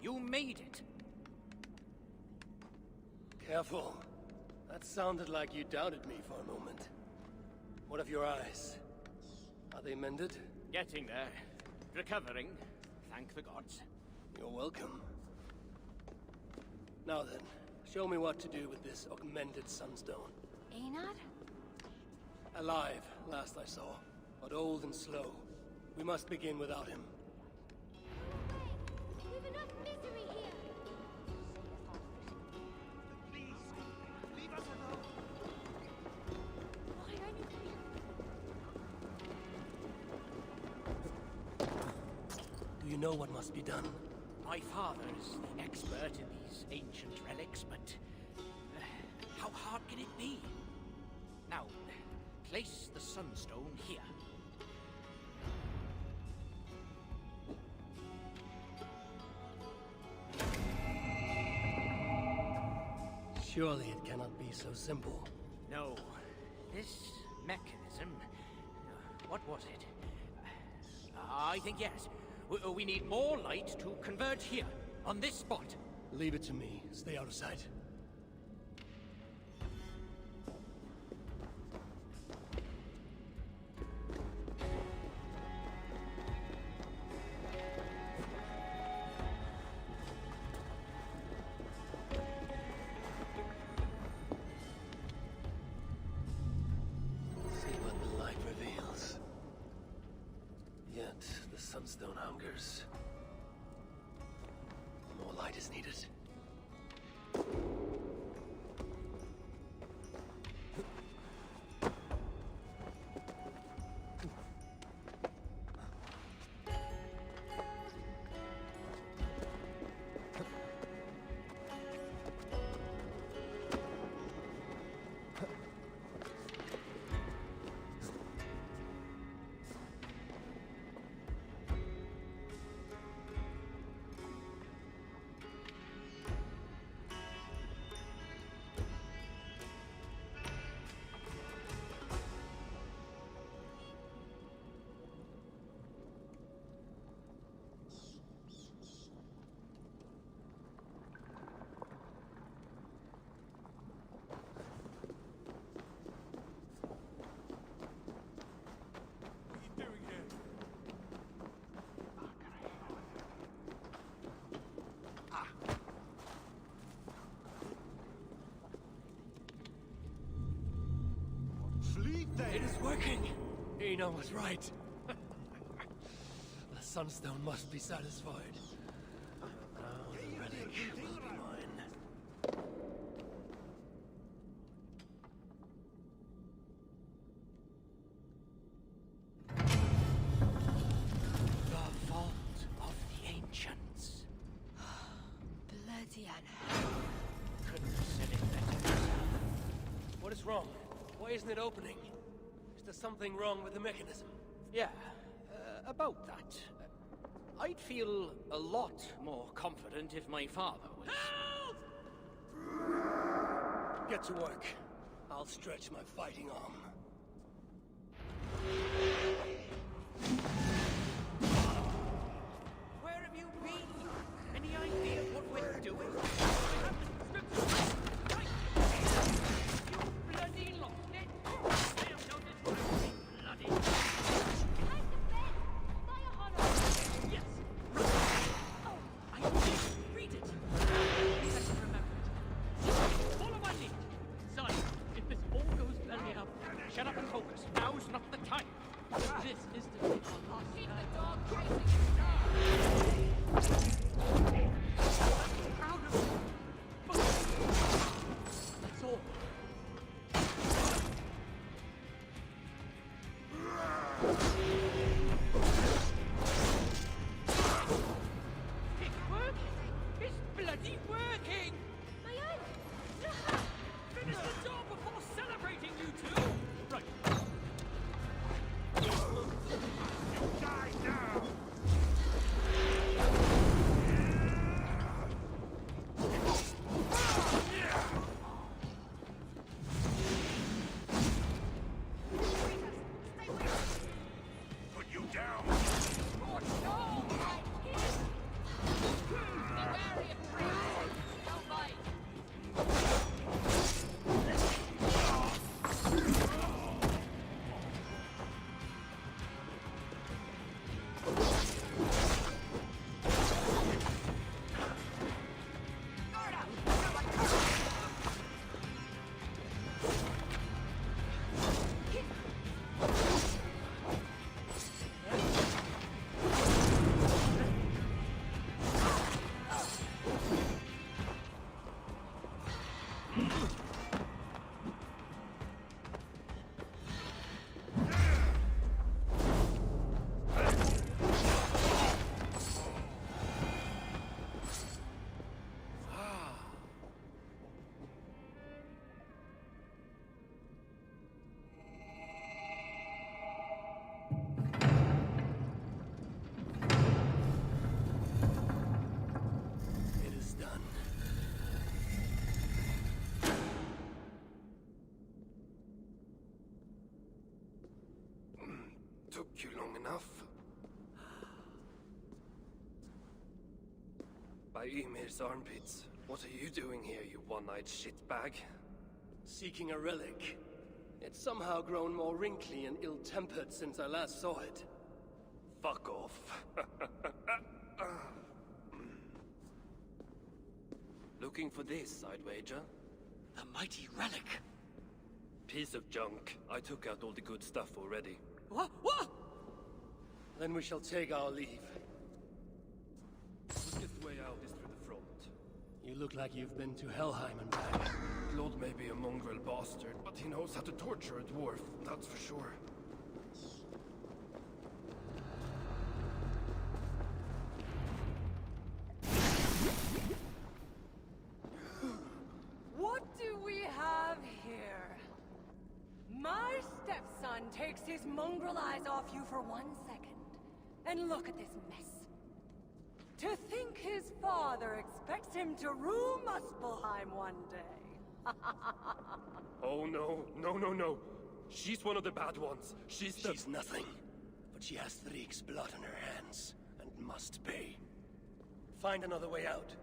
you made it. Careful. That sounded like you doubted me for a moment. What of your eyes? Are they mended? Getting there. Recovering. Thank the gods. You're welcome. Now then, show me what to do with this augmented sunstone. Einar? Alive, last I saw, but old and slow. We must begin without him. We've enough misery here. Please, leave us alone. Why are you here? Do you know what must be done? My father is the expert in these ancient relics, but how hard can it be? Now, place the sunstone here. Surely it cannot be so simple. No, this mechanism... what was it? I think yes. We need more light to converge here, on this spot. Leave it to me. Stay out of sight. See what the light reveals. Yet the sunstone hungers. More light is needed. It is working! Einar was right. The sunstone must be satisfied. Now the relic will be mine. The vault of the ancients. Bloody hell. Couldn't have said it better myself. What is wrong? Why isn't it opening? Is there something wrong with the mechanism? Yeah, about that. I'd feel a lot more confident if my father was... Help! Get to work. I'll stretch my fighting arm. Where have you been? Any idea what we're doing? You bloody lost it! I have noticed bloody... Yes! Oh, I did read it! I can remember it. Follow my lead. Son, if this all goes belly up, shut up and focus. Now's not the time. This is to take our last stand. Keep the dog chasing out of it! That's all. It's working! It's bloody working! Finish the job before celebrating, you two! Right. Took you long enough. By Ymir's armpits, what are you doing here, you one-eyed shitbag? Seeking a relic. It's somehow grown more wrinkly and ill-tempered since I last saw it. Fuck off. Looking for this, I'd wager. The mighty relic. Piece of junk. I took out all the good stuff already. What? What? Then we shall take our leave. Quickest way out is through the front. You look like you've been to Helheim and back. Claude may be a mongrel bastard, but he knows how to torture a dwarf, that's for sure. What do we have here? My stepson takes his mongrel eyes off you for 1 second. And look at this mess. To think his father expects him to rule Muspelheim one day. Oh no, no. She's one of the bad ones. She's nothing. But she has Frigg's blood on her hands, and must pay. Find another way out.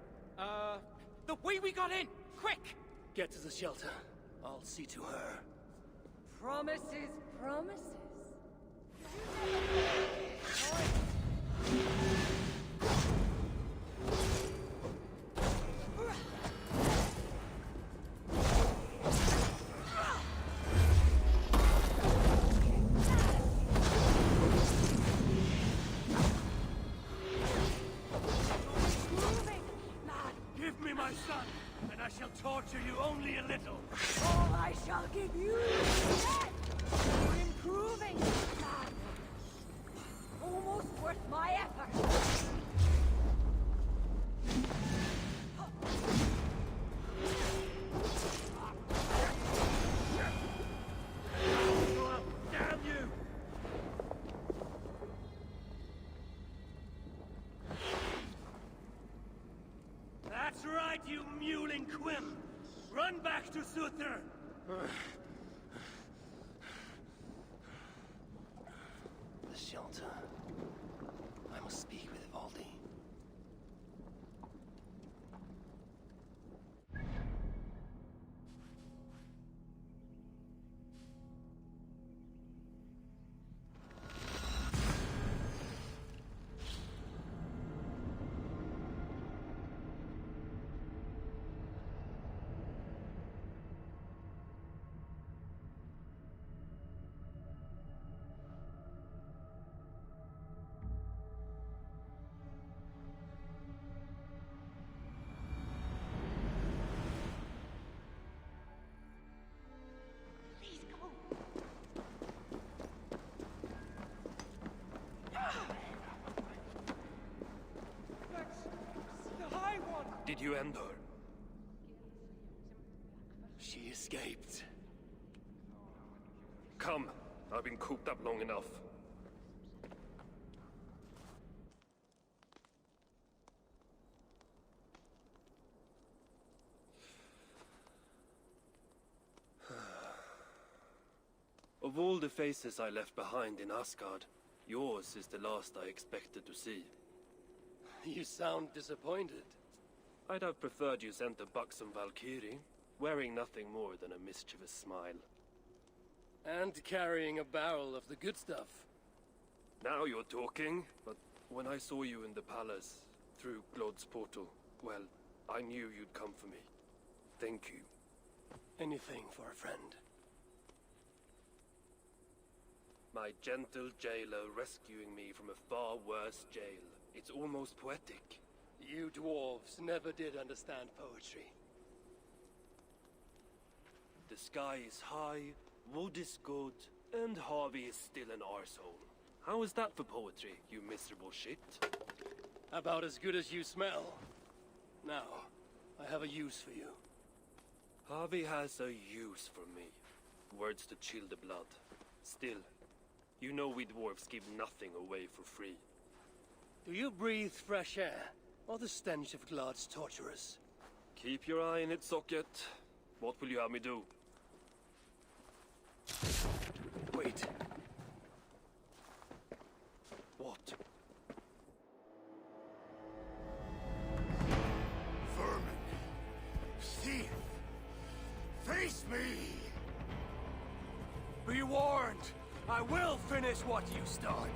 The way we got in! Quick! Get to the shelter. I'll see to her. Promises, promises. Give me my son, and I shall torture you only a little. All I shall give you is death! You're improving, man. Almost worth my effort. Damn you! That's right, you mewling quim! Run back to Suther! The shelter. I must speak with Valdi. Did you end her? She escaped. Come. I've been cooped up long enough. Of all the faces I left behind in Asgard, yours is the last I expected to see. You sound disappointed. I'd have preferred you sent a buxom Valkyrie, wearing nothing more than a mischievous smile. And carrying a barrel of the good stuff. Now you're talking, but when I saw you in the palace, through Glod's portal, well, I knew you'd come for me. Thank you. Anything for a friend. My gentle jailer rescuing me from a far worse jail. It's almost poetic. You dwarves never did understand poetry. The sky is high, wood is good, and Harvey is still an arsehole. How is that for poetry, you miserable shit? About as good as you smell. Now, I have a use for you. Harvey has a use for me. Words to chill the blood. Still, you know we dwarves give nothing away for free. Do you breathe fresh air, or the stench of Glad's torturers? Keep your eye in its socket. What will you have me do? Wait. Face me! Be warned! I will finish what you start!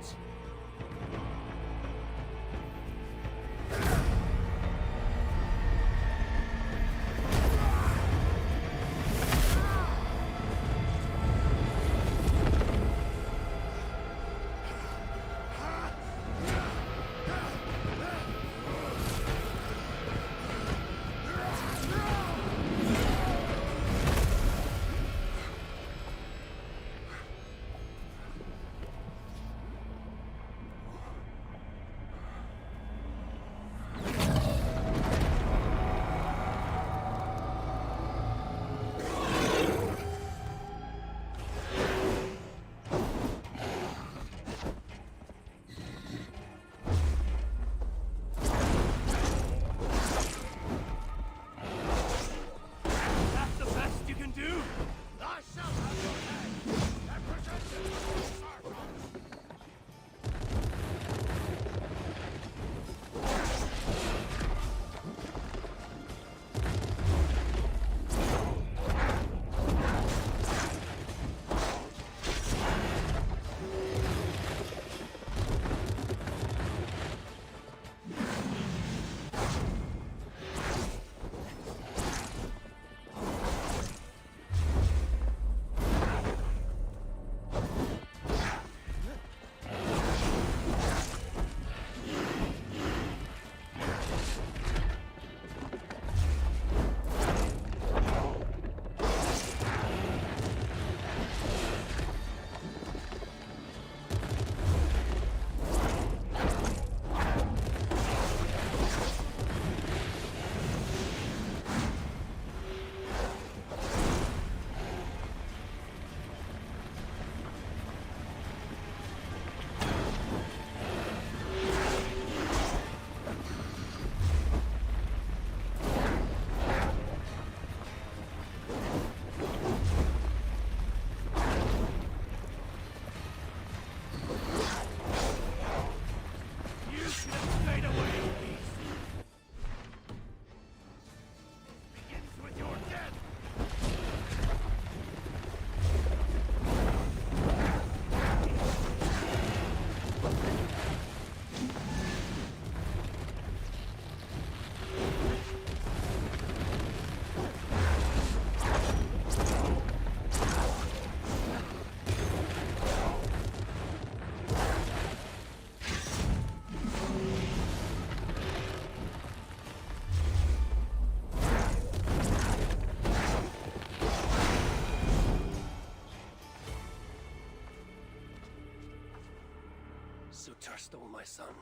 Sutter stole my son.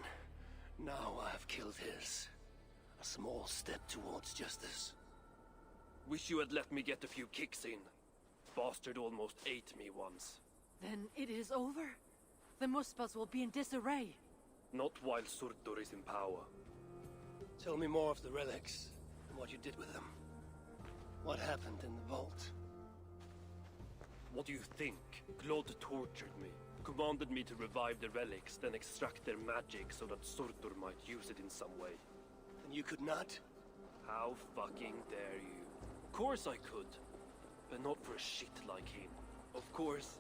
Now I have killed his. A small step towards justice. Wish you had let me get a few kicks in. Bastard almost ate me once. Then it is over? The Muspels will be in disarray. Not while Surtur is in power. Tell me more of the relics, and what you did with them. What happened in the vault? What do you think? Glod tortured me. Commanded me to revive the relics, then extract their magic so that Surtur might use it in some way. And you could not? How fucking dare you? Of course I could. But not for a shit like him. Of course,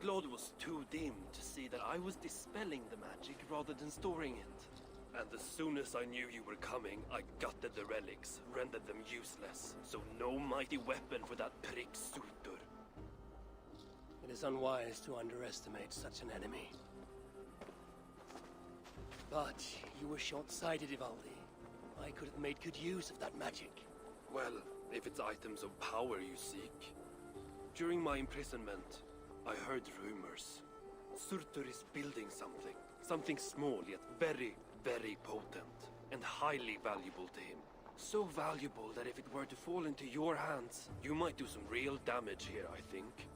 Glod was too dim to see that I was dispelling the magic rather than storing it. And as soon as I knew you were coming, I gutted the relics, rendered them useless. So no mighty weapon for that prick Surtur. It is unwise to underestimate such an enemy. But you were short-sighted, Ivaldi. I could have made good use of that magic. Well, if it's items of power you seek. During my imprisonment, I heard rumors. Surtur is building something. Something small, yet very, very potent. And highly valuable to him. So valuable that if it were to fall into your hands, you might do some real damage here, I think.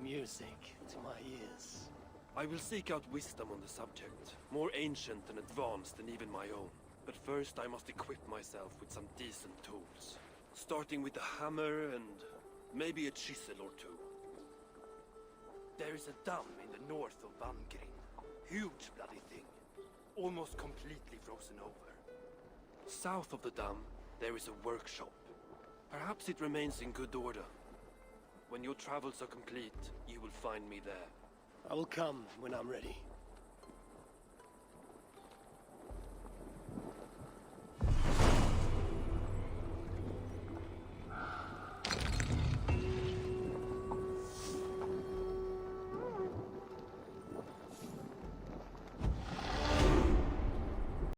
Music to my ears. I will seek out wisdom on the subject. More ancient and advanced than even my own. But first I must equip myself with some decent tools. Starting with a hammer and maybe a chisel or two. There is a dam in the north of Vangrin. Huge bloody thing. Almost completely frozen over. South of the dam, there is a workshop. Perhaps it remains in good order. When your travels are complete, you will find me there. I will come when I'm ready.